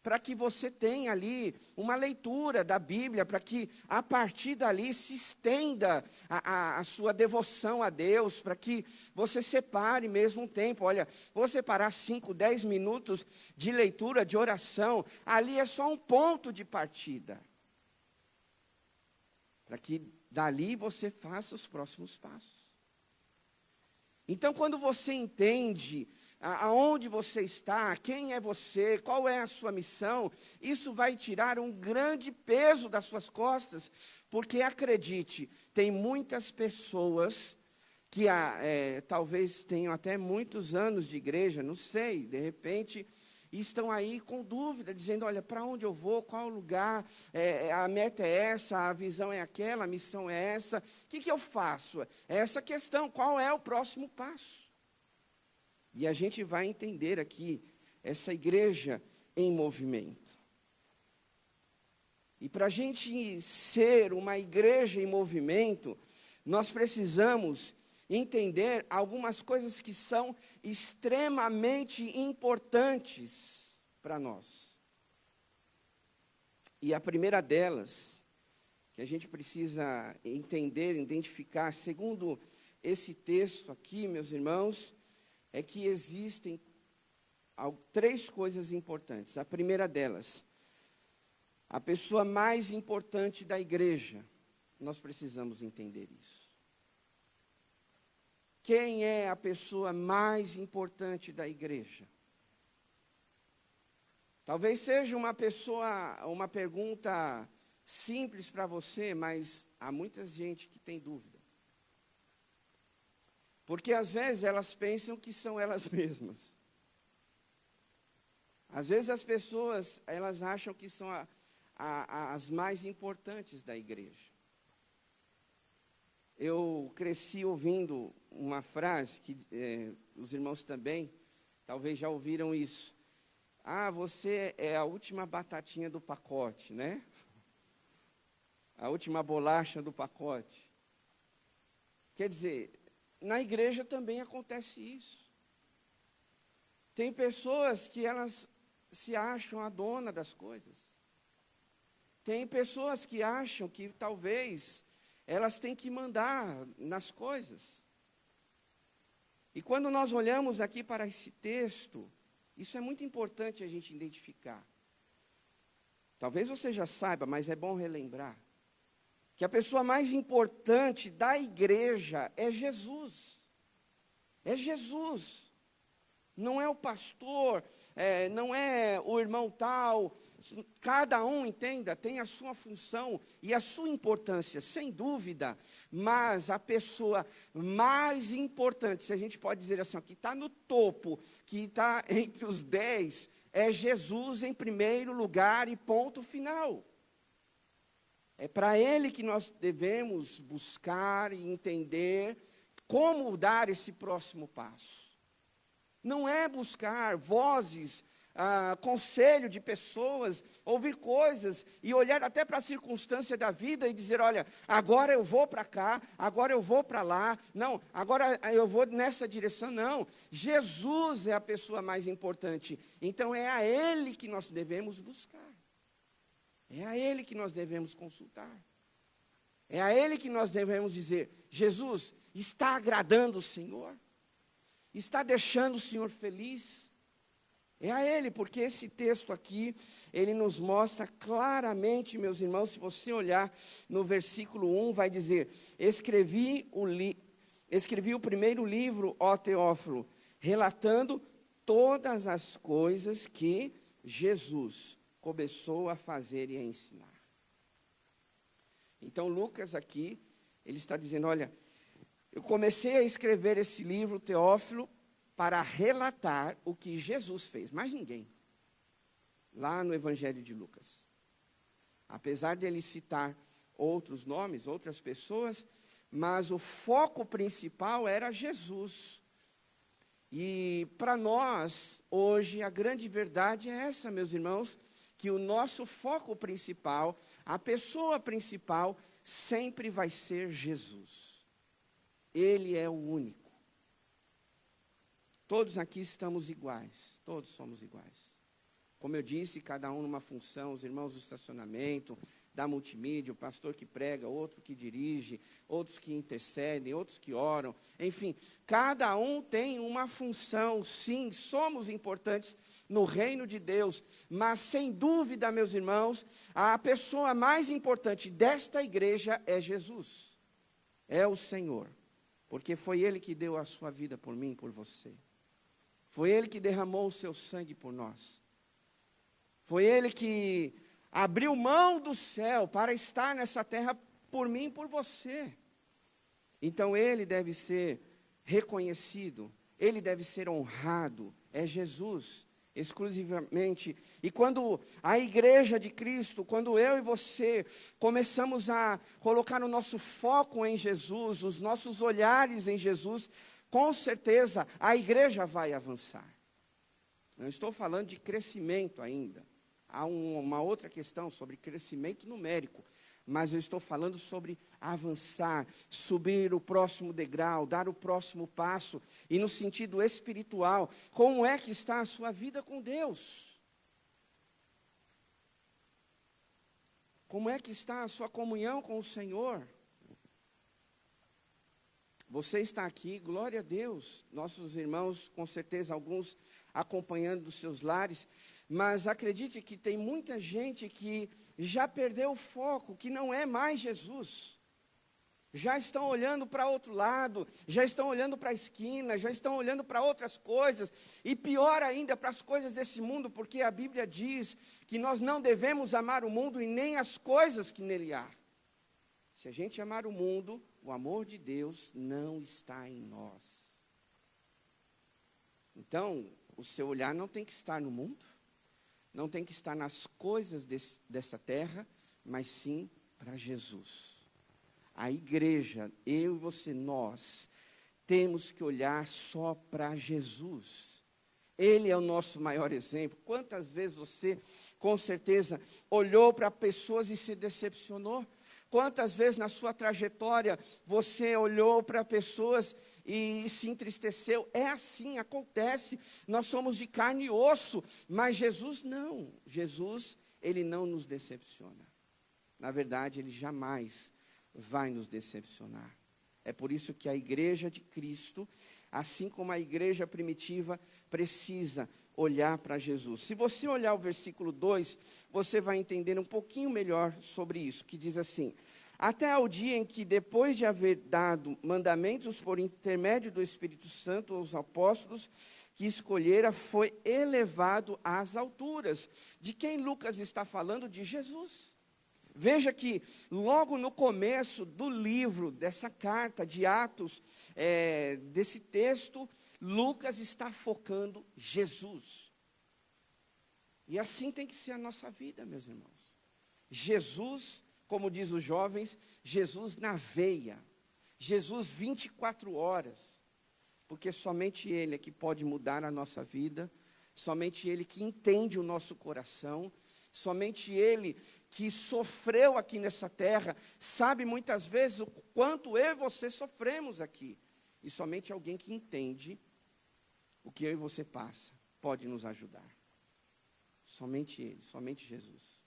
para que você tenha ali uma leitura da Bíblia, para que a partir dali se estenda a sua devoção a Deus, para que você separe mesmo um tempo. Olha, vou separar 5, 10 minutos de leitura, de oração, ali é só um ponto de partida, para que dali você faça os próximos passos. Então, quando você entende aonde você está, quem é você, qual é a sua missão, isso vai tirar um grande peso das suas costas, porque acredite, tem muitas pessoas que talvez tenham até muitos anos de igreja, não sei, de repente, estão aí com dúvida, dizendo, olha, para onde eu vou, qual o lugar, a meta é essa, a visão é aquela, a missão é essa, o que eu faço? É essa questão, qual é o próximo passo? E a gente vai entender aqui essa igreja em movimento. E para a gente ser uma igreja em movimento, nós precisamos entender algumas coisas que são extremamente importantes para nós. E a primeira delas, que a gente precisa entender, identificar, segundo esse texto aqui, meus irmãos, é que existem 3 coisas importantes. A primeira delas, a pessoa mais importante da igreja, nós precisamos entender isso. Quem é a pessoa mais importante da igreja? Talvez seja uma pergunta simples para você, mas há muita gente que tem dúvida. Porque às vezes elas pensam que são elas mesmas. Às vezes as pessoas, elas acham que são as mais importantes da igreja. Eu cresci ouvindo uma frase, que os irmãos também, talvez já ouviram isso. Você é a última batatinha do pacote, né? A última bolacha do pacote. Quer dizer, na igreja também acontece isso. Tem pessoas que elas se acham a dona das coisas. Tem pessoas que acham que talvez elas têm que mandar nas coisas. E quando nós olhamos aqui para esse texto, isso é muito importante a gente identificar. Talvez você já saiba, mas é bom relembrar. Que a pessoa mais importante da igreja é Jesus. É Jesus. Não é o pastor, não é o irmão tal. Cada um, entenda, tem a sua função e a sua importância, sem dúvida. Mas a pessoa mais importante, se a gente pode dizer assim, que está no topo, que está entre os 10, é Jesus em primeiro lugar e ponto final. É para Ele que nós devemos buscar e entender como dar esse próximo passo. Não é buscar vozes, conselho de pessoas, ouvir coisas e olhar até para a circunstância da vida e dizer, olha, agora eu vou para cá, agora eu vou para lá, não, agora eu vou nessa direção, não. Jesus é a pessoa mais importante, então é a Ele que nós devemos buscar. É a Ele que nós devemos consultar. É a Ele que nós devemos dizer: Jesus, está agradando o Senhor? Está deixando o Senhor feliz? É a Ele, porque esse texto aqui, ele nos mostra claramente, meus irmãos, se você olhar no versículo 1, vai dizer: escrevi o primeiro livro, ó Teófilo, relatando todas as coisas que Jesus começou a fazer e a ensinar. Então, Lucas aqui, ele está dizendo: olha, eu comecei a escrever esse livro, Teófilo, para relatar o que Jesus fez, mais ninguém, lá no Evangelho de Lucas. Apesar de ele citar outros nomes, outras pessoas, mas o foco principal era Jesus. E para nós, hoje, a grande verdade é essa, meus irmãos, que o nosso foco principal, a pessoa principal, sempre vai ser Jesus. Ele é o único. Todos aqui estamos iguais, todos somos iguais. Como eu disse, cada um numa função, os irmãos do estacionamento, da multimídia, o pastor que prega, outro que dirige, outros que intercedem, outros que oram. Enfim, cada um tem uma função, sim, somos importantes no reino de Deus, mas sem dúvida, meus irmãos, a pessoa mais importante desta igreja é Jesus, é o Senhor, porque foi Ele que deu a sua vida por mim, por você. Foi Ele que derramou o seu sangue por nós. Foi Ele que abriu mão do céu para estar nessa terra por mim e por você. Então Ele deve ser reconhecido, Ele deve ser honrado, é Jesus, exclusivamente. E quando a igreja de Cristo, quando eu e você começamos a colocar o nosso foco em Jesus, os nossos olhares em Jesus, com certeza a igreja vai avançar. Não estou falando de crescimento ainda. Há uma outra questão sobre crescimento numérico, mas eu estou falando sobre avançar, subir o próximo degrau, dar o próximo passo, e no sentido espiritual, como é que está a sua vida com Deus? Como é que está a sua comunhão com o Senhor? Você está aqui, glória a Deus, nossos irmãos, com certeza alguns acompanhando dos seus lares, mas acredite que tem muita gente que já perdeu o foco, que não é mais Jesus. Já estão olhando para outro lado, já estão olhando para a esquina, já estão olhando para outras coisas, e pior ainda, para as coisas desse mundo, porque a Bíblia diz que nós não devemos amar o mundo e nem as coisas que nele há. Se a gente amar o mundo, o amor de Deus não está em nós. Então, o seu olhar não tem que estar no mundo, não tem que estar nas coisas dessa terra, mas sim para Jesus. A igreja, eu e você, nós, temos que olhar só para Jesus. Ele é o nosso maior exemplo. Quantas vezes você, com certeza, olhou para pessoas e se decepcionou? Quantas vezes na sua trajetória você olhou para pessoas e se entristeceu? É assim, acontece. Nós somos de carne e osso, mas Jesus não. Jesus, Ele não nos decepciona. Na verdade, Ele jamais vai nos decepcionar. É por isso que a igreja de Cristo, assim como a igreja primitiva, precisa olhar para Jesus. Se você olhar o versículo 2, você vai entender um pouquinho melhor sobre isso, que diz assim: até ao dia em que, depois de haver dado mandamentos por intermédio do Espírito Santo aos apóstolos que escolhera, foi elevado às alturas. De quem Lucas está falando? De Jesus. Veja que logo no começo do livro, dessa carta de Atos, desse texto, Lucas está focando Jesus. E assim tem que ser a nossa vida, meus irmãos. Jesus, como diz os jovens, Jesus na veia. Jesus 24 horas. Porque somente Ele é que pode mudar a nossa vida, somente Ele que entende o nosso coração, somente Ele que sofreu aqui nessa terra, sabe muitas vezes o quanto eu e você sofremos aqui. E somente alguém que entende o que eu e você passa pode nos ajudar. Somente Ele, somente Jesus.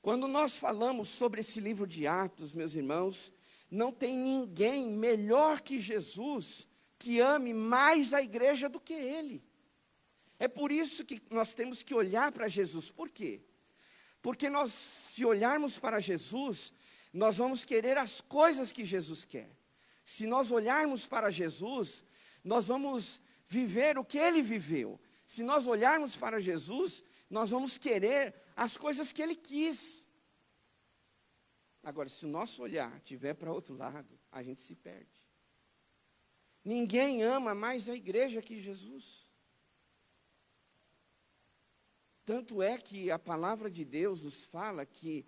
Quando nós falamos sobre esse livro de Atos, meus irmãos, não tem ninguém melhor que Jesus que ame mais a igreja do que ele. É por isso que nós temos que olhar para Jesus. Por quê? Porque nós, se olharmos para Jesus, nós vamos querer as coisas que Jesus quer. Se nós olharmos para Jesus, nós vamos viver o que ele viveu. Se nós olharmos para Jesus, nós vamos querer as coisas que ele quis. Agora, se o nosso olhar estiver para outro lado, a gente se perde. Ninguém ama mais a igreja que Jesus. Tanto é que a palavra de Deus nos fala que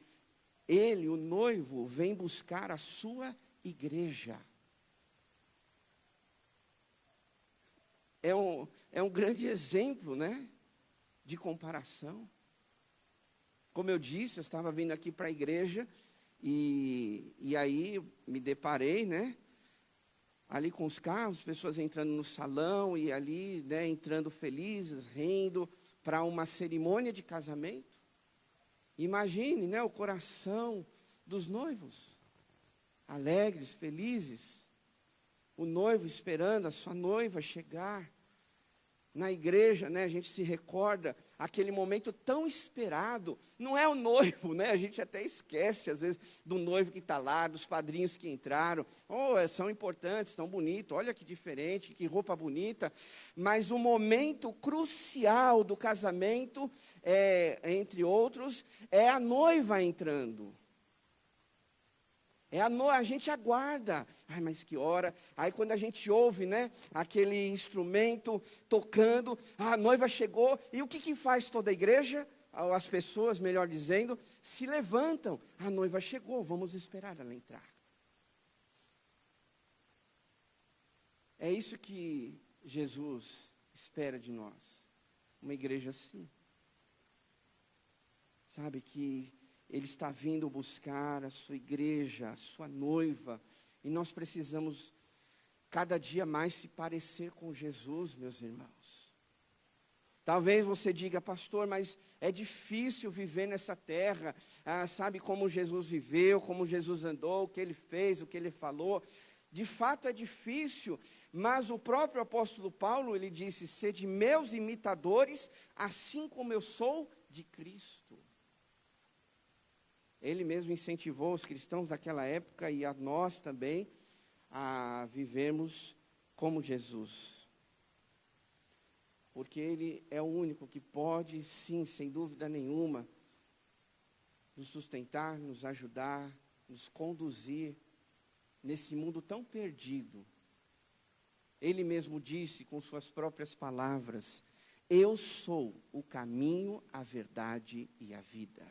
ele, o noivo, vem buscar a sua igreja. É um grande exemplo, né, de comparação. Como eu disse, eu estava vindo aqui para a igreja e aí me deparei, né, ali com os carros, pessoas entrando no salão e ali, né, entrando felizes, rindo, para uma cerimônia de casamento. Imagine, né, o coração dos noivos, alegres, felizes, o noivo esperando a sua noiva chegar. Na igreja, né, a gente se recorda aquele momento tão esperado. Não é o noivo, né? A gente até esquece, às vezes, do noivo que está lá, dos padrinhos que entraram. Oh, são importantes, tão bonitos, olha que diferente, que roupa bonita. Mas o momento crucial do casamento, entre outros, é a noiva entrando. A gente aguarda. Ai, mas que hora. Aí quando a gente ouve, né, aquele instrumento tocando, a noiva chegou. E o que faz toda a igreja? As pessoas, melhor dizendo, se levantam. A noiva chegou, vamos esperar ela entrar. É isso que Jesus espera de nós. Uma igreja assim. Sabe que ele está vindo buscar a sua igreja, a sua noiva, e nós precisamos cada dia mais se parecer com Jesus, meus irmãos. Talvez você diga, pastor, mas é difícil viver nessa terra, sabe como Jesus viveu, como Jesus andou, o que ele fez, o que ele falou. De fato é difícil, mas o próprio apóstolo Paulo, ele disse, sede meus imitadores, assim como eu sou de Cristo. Ele mesmo incentivou os cristãos daquela época e a nós também a vivermos como Jesus. Porque Ele é o único que pode, sim, sem dúvida nenhuma, nos sustentar, nos ajudar, nos conduzir nesse mundo tão perdido. Ele mesmo disse com suas próprias palavras, eu sou o caminho, a verdade e a vida.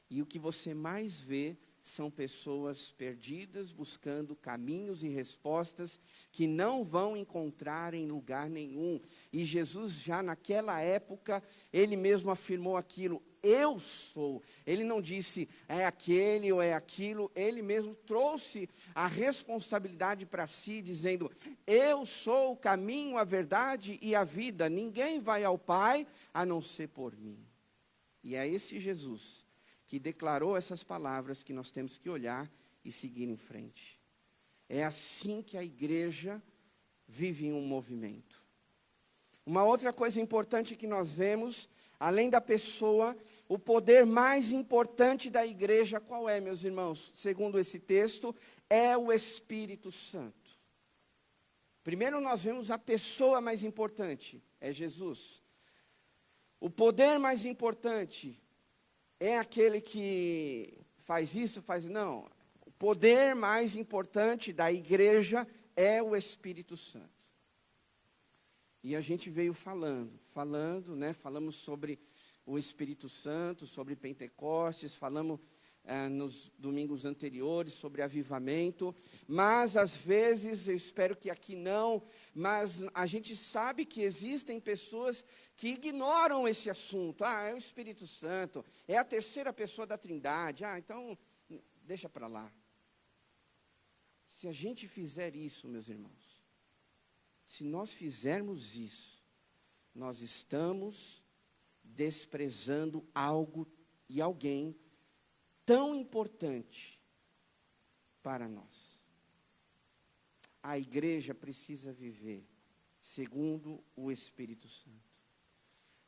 E o que você mais vê são pessoas perdidas, buscando caminhos e respostas que não vão encontrar em lugar nenhum. E Jesus já naquela época, ele mesmo afirmou aquilo, eu sou. Ele não disse, é aquele ou é aquilo, ele mesmo trouxe a responsabilidade para si, dizendo, eu sou o caminho, a verdade e a vida. Ninguém vai ao Pai a não ser por mim. E é esse Jesus que declarou essas palavras que nós temos que olhar e seguir em frente. É assim que a igreja vive em um movimento. Uma outra coisa importante que nós vemos, além da pessoa, o poder mais importante da igreja, qual é, meus irmãos? Segundo esse texto, é o Espírito Santo. Primeiro nós vemos a pessoa mais importante, é Jesus. O poder mais importante é aquele que faz isso, não. O poder mais importante da igreja é o Espírito Santo. E a gente veio falando, né? Falamos sobre o Espírito Santo, sobre Pentecostes, falamos nos domingos anteriores sobre avivamento, mas às vezes, eu espero que aqui não, mas a gente sabe que existem pessoas que ignoram esse assunto. É o Espírito Santo, é a terceira pessoa da Trindade, então deixa para lá. Se a gente fizer isso, meus irmãos, se nós fizermos isso, nós estamos desprezando algo e alguém tão importante para nós. A igreja precisa viver segundo o Espírito Santo.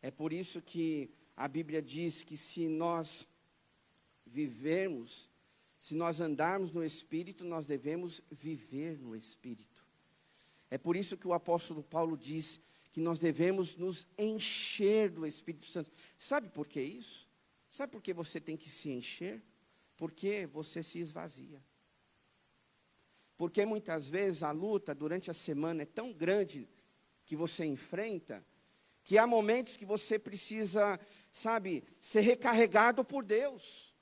É por isso que a Bíblia diz que se nós vivermos, se nós andarmos no Espírito, nós devemos viver no Espírito. É por isso que o apóstolo Paulo diz que nós devemos nos encher do Espírito Santo. Sabe por que isso? Sabe por que você tem que se encher? Porque você se esvazia. Porque muitas vezes a luta durante a semana é tão grande que você enfrenta, que há momentos que você precisa, sabe, ser recarregado por Deus.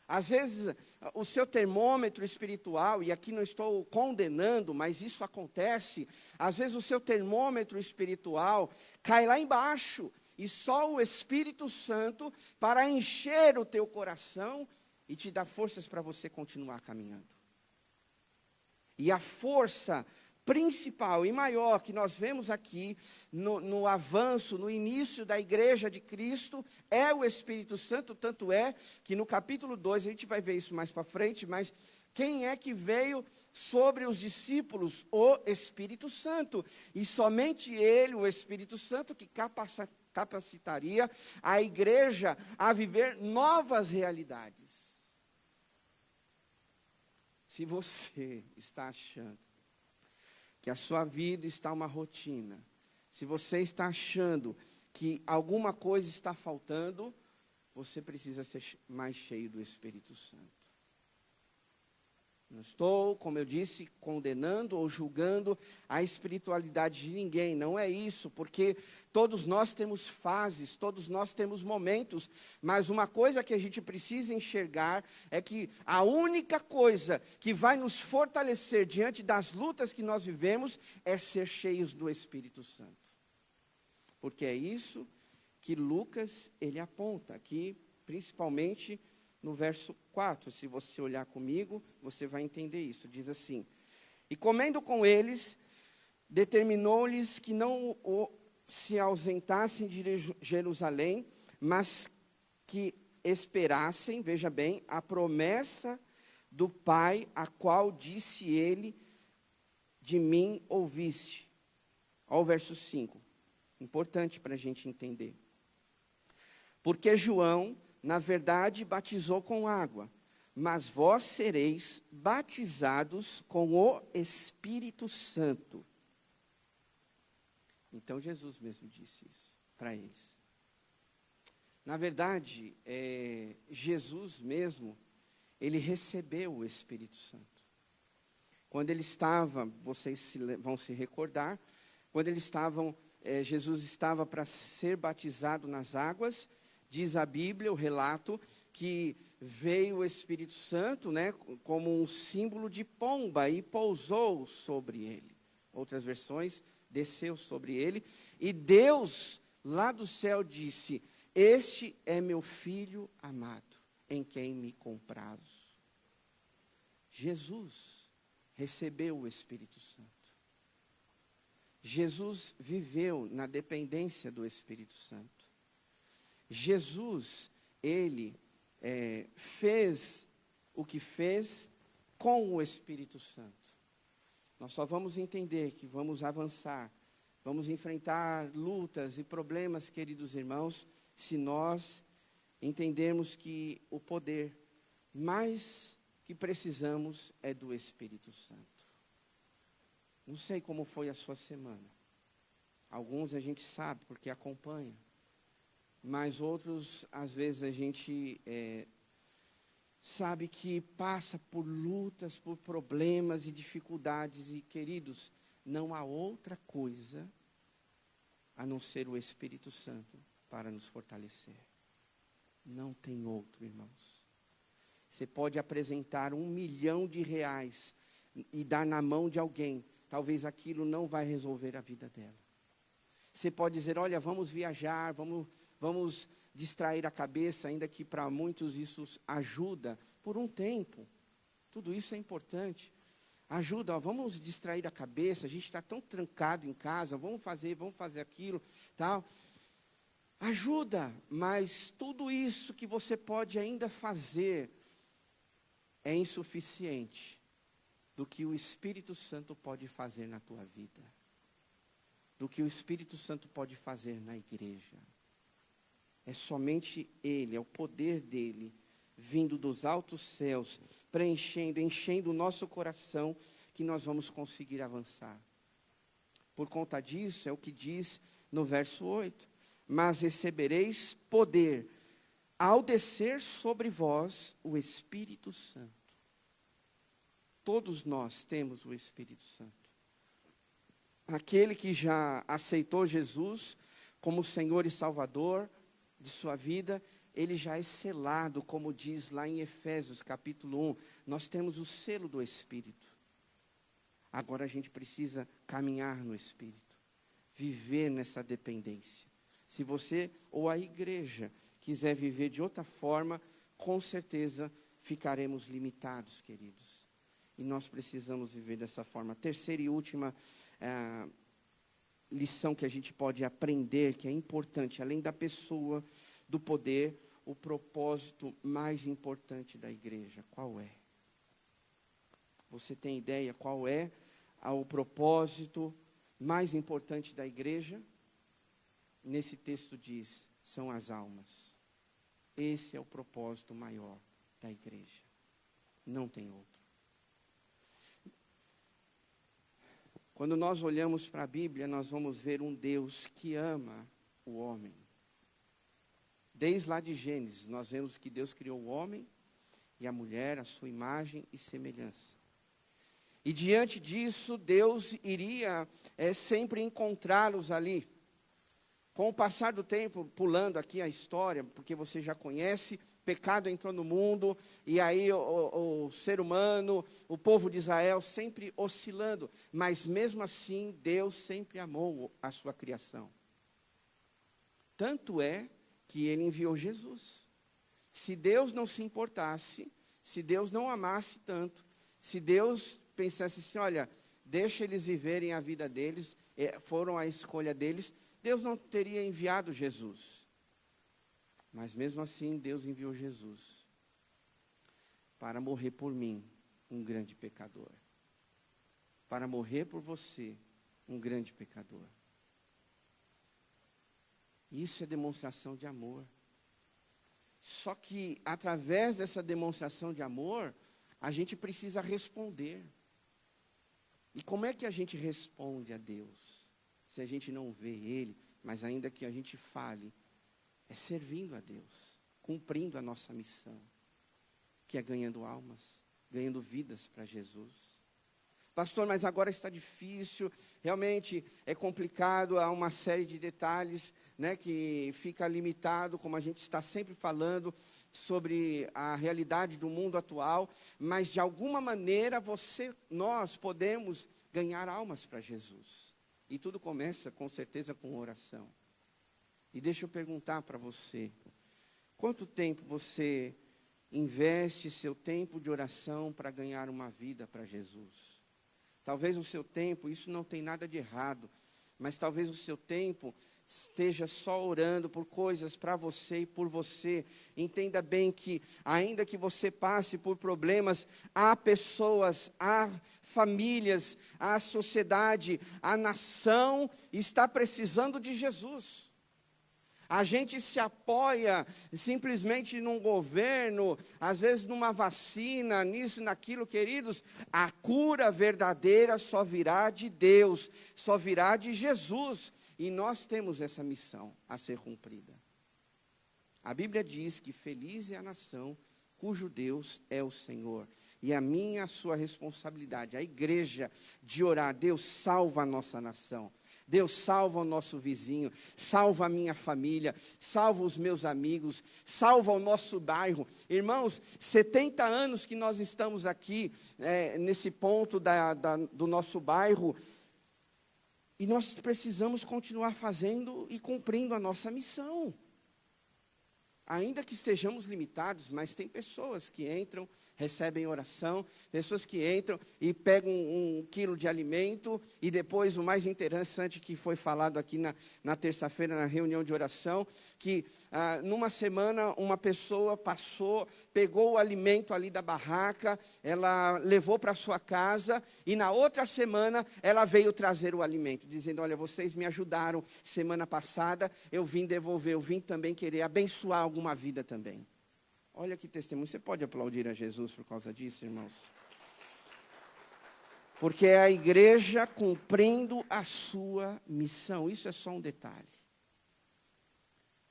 Às vezes, o seu termômetro espiritual, e aqui não estou condenando, mas isso acontece, às vezes o seu termômetro espiritual cai lá embaixo, e só o Espírito Santo para encher o teu coração e te dar forças para você continuar caminhando. E a força principal e maior que nós vemos aqui no avanço, no início da igreja de Cristo, é o Espírito Santo, tanto é que no capítulo 2, a gente vai ver isso mais para frente, mas quem é que veio sobre os discípulos? O Espírito Santo, e somente ele, o Espírito Santo, que capacitaria a igreja a viver novas realidades. Se você está achando que a sua vida está uma rotina, se você está achando que alguma coisa está faltando, você precisa ser mais cheio do Espírito Santo. Não estou, como eu disse, condenando ou julgando a espiritualidade de ninguém, não é isso, porque todos nós temos fases, todos nós temos momentos, mas uma coisa que a gente precisa enxergar é que a única coisa que vai nos fortalecer diante das lutas que nós vivemos é ser cheios do Espírito Santo. Porque é isso que Lucas, ele aponta aqui, principalmente no verso 4, se você olhar comigo, você vai entender isso. Diz assim: e comendo com eles, determinou-lhes que não se ausentassem de Jerusalém, mas que esperassem, veja bem, a promessa do Pai, a qual disse ele, de mim ouviste. Olha o verso 5, importante para a gente entender. Porque João, na verdade, batizou com água, mas vós sereis batizados com o Espírito Santo. Então Jesus mesmo disse isso para eles. Na verdade, Jesus mesmo, ele recebeu o Espírito Santo. Quando ele estava, vocês vão se recordar, quando Jesus estava para ser batizado nas águas, diz a Bíblia, o relato, que veio o Espírito Santo, né, como um símbolo de pomba e pousou sobre ele. Outras versões, desceu sobre ele. E Deus, lá do céu, disse: este é meu filho amado, em quem me comprazo. Jesus recebeu o Espírito Santo. Jesus viveu na dependência do Espírito Santo. Jesus, ele fez o que fez com o Espírito Santo. Nós só vamos entender que vamos avançar, vamos enfrentar lutas e problemas, queridos irmãos, se nós entendermos que o poder mais que precisamos é do Espírito Santo. Não sei como foi a sua semana. Alguns a gente sabe porque acompanha. Mas outros, às vezes, a gente sabe que passa por lutas, por problemas e dificuldades. E, queridos, não há outra coisa a não ser o Espírito Santo para nos fortalecer. Não tem outro, irmãos. Você pode apresentar R$1 milhão e dar na mão de alguém. Talvez aquilo não vai resolver a vida dela. Você pode dizer: olha, vamos viajar, vamos distrair a cabeça, ainda que para muitos isso ajuda por um tempo. Tudo isso é importante. Ajuda, ó, vamos distrair a cabeça, a gente está tão trancado em casa, vamos fazer aquilo, tal. Ajuda, mas tudo isso que você pode ainda fazer é insuficiente do que o Espírito Santo pode fazer na tua vida, do que o Espírito Santo pode fazer na igreja. É somente Ele, é o poder dEle, vindo dos altos céus, preenchendo, enchendo o nosso coração, que nós vamos conseguir avançar. Por conta disso, é o que diz no verso 8, mas recebereis poder, ao descer sobre vós o Espírito Santo. Todos nós temos o Espírito Santo. Aquele que já aceitou Jesus como Senhor e Salvador de sua vida, ele já é selado, como diz lá em Efésios capítulo 1, nós temos o selo do Espírito. Agora a gente precisa caminhar no Espírito, viver nessa dependência. Se você ou a igreja quiser viver de outra forma, com certeza ficaremos limitados, queridos. E nós precisamos viver dessa forma. Terceira e última lição que a gente pode aprender, que é importante, além da pessoa, do poder, o propósito mais importante da igreja. Qual é? Você tem ideia qual é o propósito mais importante da igreja? Nesse texto diz, são as almas. Esse é o propósito maior da igreja. Não tem outro. Quando nós olhamos para a Bíblia, nós vamos ver um Deus que ama o homem. Desde lá de Gênesis, nós vemos que Deus criou o homem e a mulher, a sua imagem e semelhança. E diante disso, Deus iria sempre encontrá-los ali. Com o passar do tempo, pulando aqui a história, porque você já conhece, pecado entrou no mundo, e aí o ser humano, o povo de Israel sempre oscilando, mas mesmo assim, Deus sempre amou a sua criação. Tanto é que Ele enviou Jesus. Se Deus não se importasse, se Deus não amasse tanto, se Deus pensasse assim, olha, deixa eles viverem a vida deles, foram a escolha deles, Deus não teria enviado Jesus. Mas mesmo assim, Deus enviou Jesus para morrer por mim, um grande pecador. Para morrer por você, um grande pecador. Isso é demonstração de amor. Só que, através dessa demonstração de amor, a gente precisa responder. E como é que a gente responde a Deus? Se a gente não vê Ele, mas ainda que a gente fale, é servindo a Deus, cumprindo a nossa missão, que é ganhando almas, ganhando vidas para Jesus. Pastor, mas agora está difícil, realmente é complicado, há uma série de detalhes, né, que fica limitado, como a gente está sempre falando, sobre a realidade do mundo atual, mas de alguma maneira nós podemos ganhar almas para Jesus. E tudo começa com certeza com oração. E deixa eu perguntar para você, quanto tempo você investe seu tempo de oração para ganhar uma vida para Jesus? Talvez o seu tempo, isso não tem nada de errado, mas talvez o seu tempo esteja só orando por coisas para você e por você. Entenda bem que, ainda que você passe por problemas, há pessoas, há famílias, há sociedade, a nação está precisando de Jesus. A gente se apoia simplesmente num governo, às vezes numa vacina, nisso, naquilo, queridos. A cura verdadeira só virá de Deus, só virá de Jesus. E nós temos essa missão a ser cumprida. A Bíblia diz que feliz é a nação cujo Deus é o Senhor. E a minha, a sua responsabilidade, a igreja, de orar, Deus salva a nossa nação. Deus salva o nosso vizinho, salva a minha família, salva os meus amigos, salva o nosso bairro. Irmãos, 70 anos que nós estamos aqui, nesse ponto do nosso bairro, e nós precisamos continuar fazendo e cumprindo a nossa missão. Ainda que estejamos limitados, mas tem pessoas que entram recebem oração, pessoas que entram e pegam um quilo de alimento, e depois o mais interessante que foi falado aqui na terça-feira, na reunião de oração, que numa semana uma pessoa passou, pegou o alimento ali da barraca, ela levou para sua casa, e na outra semana ela veio trazer o alimento, dizendo, olha, vocês me ajudaram semana passada, eu vim devolver, eu vim também querer abençoar alguma vida também. Olha que testemunho. Você pode aplaudir a Jesus por causa disso, irmãos? Porque é a igreja cumprindo a sua missão. Isso é só um detalhe.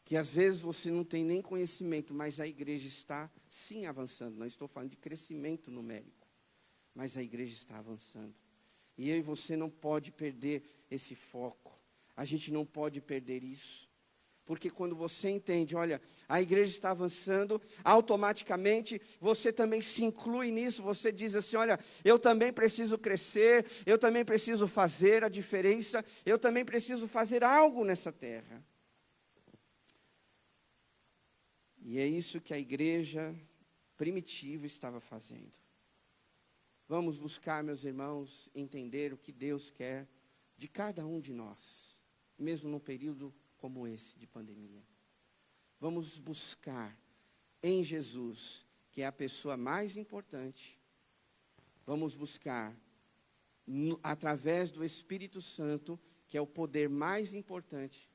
Que às vezes você não tem nem conhecimento, mas a igreja está sim avançando. Não estou falando de crescimento numérico, mas a igreja está avançando. E eu e você não pode perder esse foco. A gente não pode perder isso. Porque quando você entende, olha, a igreja está avançando, automaticamente você também se inclui nisso, você diz assim, olha, eu também preciso crescer, eu também preciso fazer a diferença, eu também preciso fazer algo nessa terra. E é isso que a igreja primitiva estava fazendo. Vamos buscar, meus irmãos, entender o que Deus quer de cada um de nós, mesmo num período como esse de pandemia. Vamos buscar em Jesus, que é a pessoa mais importante. Vamos buscar através do Espírito Santo, que é o poder mais importante.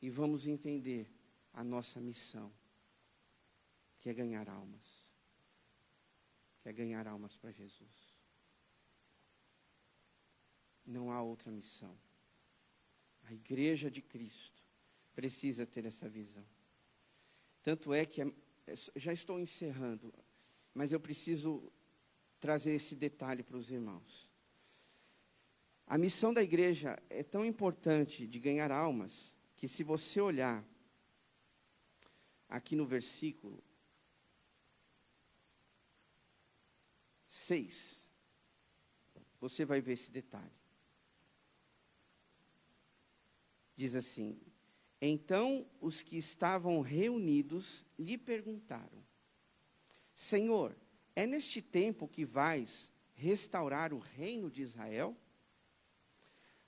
E vamos entender a nossa missão, que é ganhar almas. Que é ganhar almas para Jesus. Não há outra missão. A igreja de Cristo precisa ter essa visão. Tanto é que, já estou encerrando, mas eu preciso trazer esse detalhe para os irmãos. A missão da igreja é tão importante de ganhar almas, que se você olhar aqui no versículo 6, você vai ver esse detalhe. Diz assim, então os que estavam reunidos lhe perguntaram, Senhor, é neste tempo que vais restaurar o reino de Israel?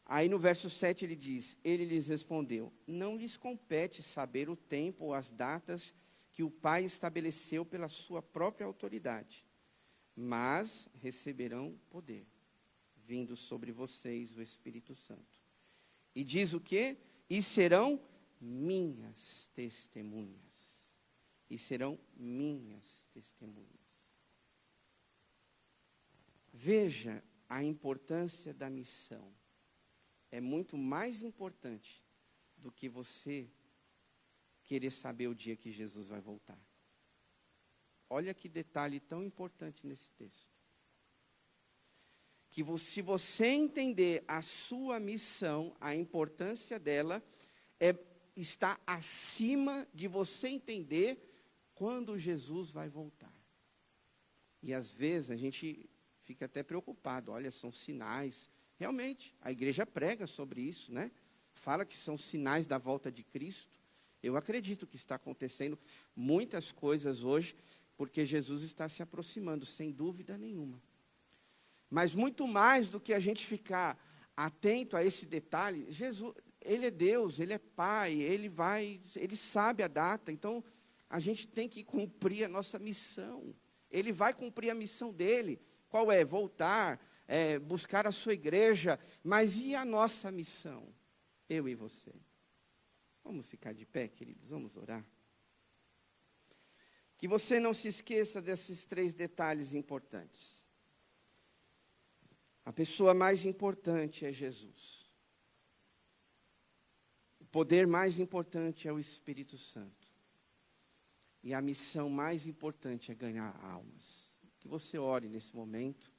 Aí no verso 7 ele diz, ele lhes respondeu, não lhes compete saber o tempo ou as datas que o Pai estabeleceu pela sua própria autoridade, mas receberão poder, vindo sobre vocês o Espírito Santo. E diz o quê? E serão minhas testemunhas. E serão minhas testemunhas. Veja a importância da missão. É muito mais importante do que você querer saber o dia que Jesus vai voltar. Olha que detalhe tão importante nesse texto. Que se você entender a sua missão, a importância dela, está acima de você entender quando Jesus vai voltar. E às vezes a gente fica até preocupado, olha, são sinais. Realmente, a igreja prega sobre isso, né? Fala que são sinais da volta de Cristo. Eu acredito que está acontecendo muitas coisas hoje, porque Jesus está se aproximando, sem dúvida nenhuma. Mas muito mais do que a gente ficar atento a esse detalhe, Jesus, Ele é Deus, Ele é Pai, Ele sabe a data, então a gente tem que cumprir a nossa missão. Ele vai cumprir a missão dele. Qual é? Voltar, buscar a sua igreja, mas e a nossa missão? Eu e você. Vamos ficar de pé, queridos, vamos orar. Que você não se esqueça desses 3 detalhes importantes. A pessoa mais importante é Jesus. O poder mais importante é o Espírito Santo. E a missão mais importante é ganhar almas. Que você ore nesse momento,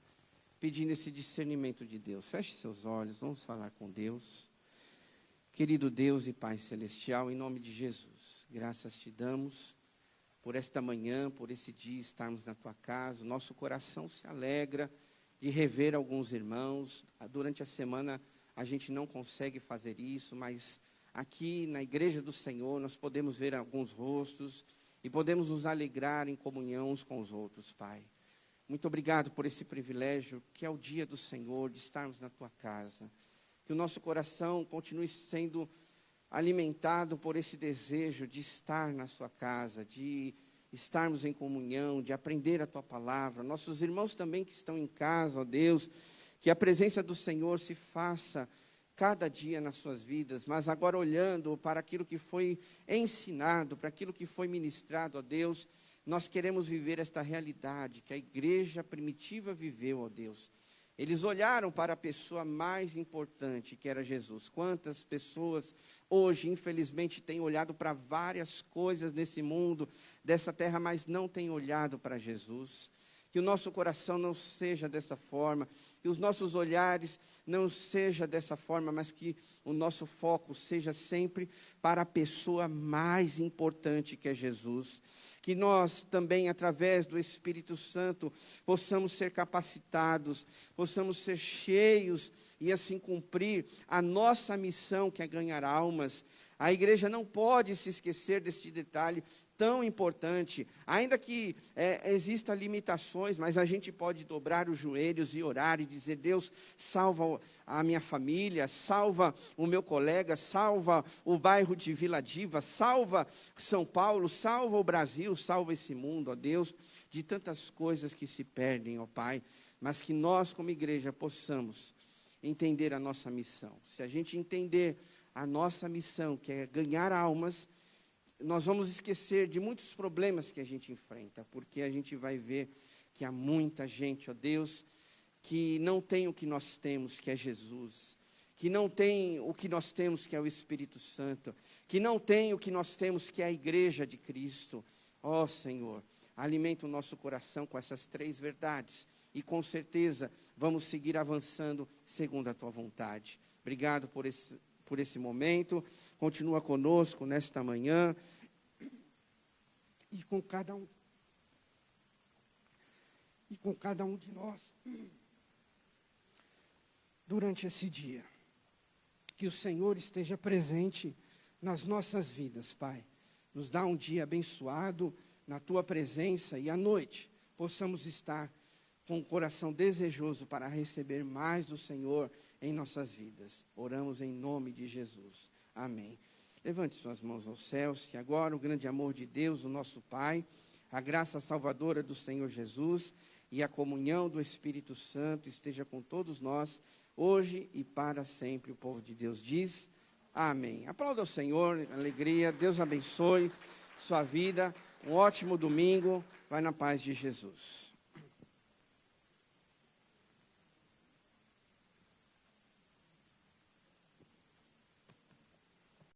pedindo esse discernimento de Deus. Feche seus olhos, vamos falar com Deus. Querido Deus e Pai Celestial, em nome de Jesus, graças te damos por esta manhã, por esse dia estarmos na tua casa. O nosso coração se alegra de rever alguns irmãos. Durante a semana a gente não consegue fazer isso, mas aqui na igreja do Senhor nós podemos ver alguns rostos e podemos nos alegrar em comunhão uns com os outros, Pai. Muito obrigado por esse privilégio, que é o dia do Senhor, de estarmos na tua casa. Que o nosso coração continue sendo alimentado por esse desejo de estar na sua casa, de estarmos em comunhão, de aprender a tua palavra. Nossos irmãos também que estão em casa, ó Deus, que a presença do Senhor se faça cada dia nas suas vidas, mas agora olhando para aquilo que foi ensinado, para aquilo que foi ministrado, ó Deus, nós queremos viver esta realidade que a igreja primitiva viveu, ó Deus. Eles olharam para a pessoa mais importante, que era Jesus. Quantas pessoas hoje, infelizmente, têm olhado para várias coisas nesse mundo, dessa terra, mas não têm olhado para Jesus. Que o nosso coração não seja dessa forma, que os nossos olhares não sejam dessa forma, mas que o nosso foco seja sempre para a pessoa mais importante, que é Jesus. Que nós também, através do Espírito Santo, possamos ser capacitados, possamos ser cheios e assim cumprir a nossa missão, que é ganhar almas. A igreja não pode se esquecer deste detalhe tão importante, ainda que existam limitações, mas a gente pode dobrar os joelhos e orar e dizer: Deus, salva a minha família, salva o meu colega, salva o bairro de Vila Diva, salva São Paulo, salva o Brasil, salva esse mundo, ó Deus, de tantas coisas que se perdem, ó Pai, mas que nós como igreja possamos entender a nossa missão. Se a gente entender a nossa missão, que é ganhar almas, nós vamos esquecer de muitos problemas que a gente enfrenta, porque a gente vai ver que há muita gente, ó Deus, que não tem o que nós temos, que é Jesus, que não tem o que nós temos, que é o Espírito Santo, que não tem o que nós temos, que é a igreja de Cristo. Ó Senhor, alimenta o nosso coração com essas três verdades, e com certeza vamos seguir avançando segundo a tua vontade. Obrigado por esse momento. Continua conosco nesta manhã e com cada um de nós durante esse dia. Que o Senhor esteja presente nas nossas vidas, Pai. Nos dá um dia abençoado na tua presença, e à noite possamos estar com o coração desejoso para receber mais do Senhor em nossas vidas. Oramos em nome de Jesus. Amém. Levante suas mãos aos céus, que agora o grande amor de Deus, o nosso Pai, a graça salvadora do Senhor Jesus e a comunhão do Espírito Santo esteja com todos nós, hoje e para sempre. O povo de Deus diz amém. Aplauda o Senhor, alegria, Deus abençoe sua vida, um ótimo domingo, vai na paz de Jesus.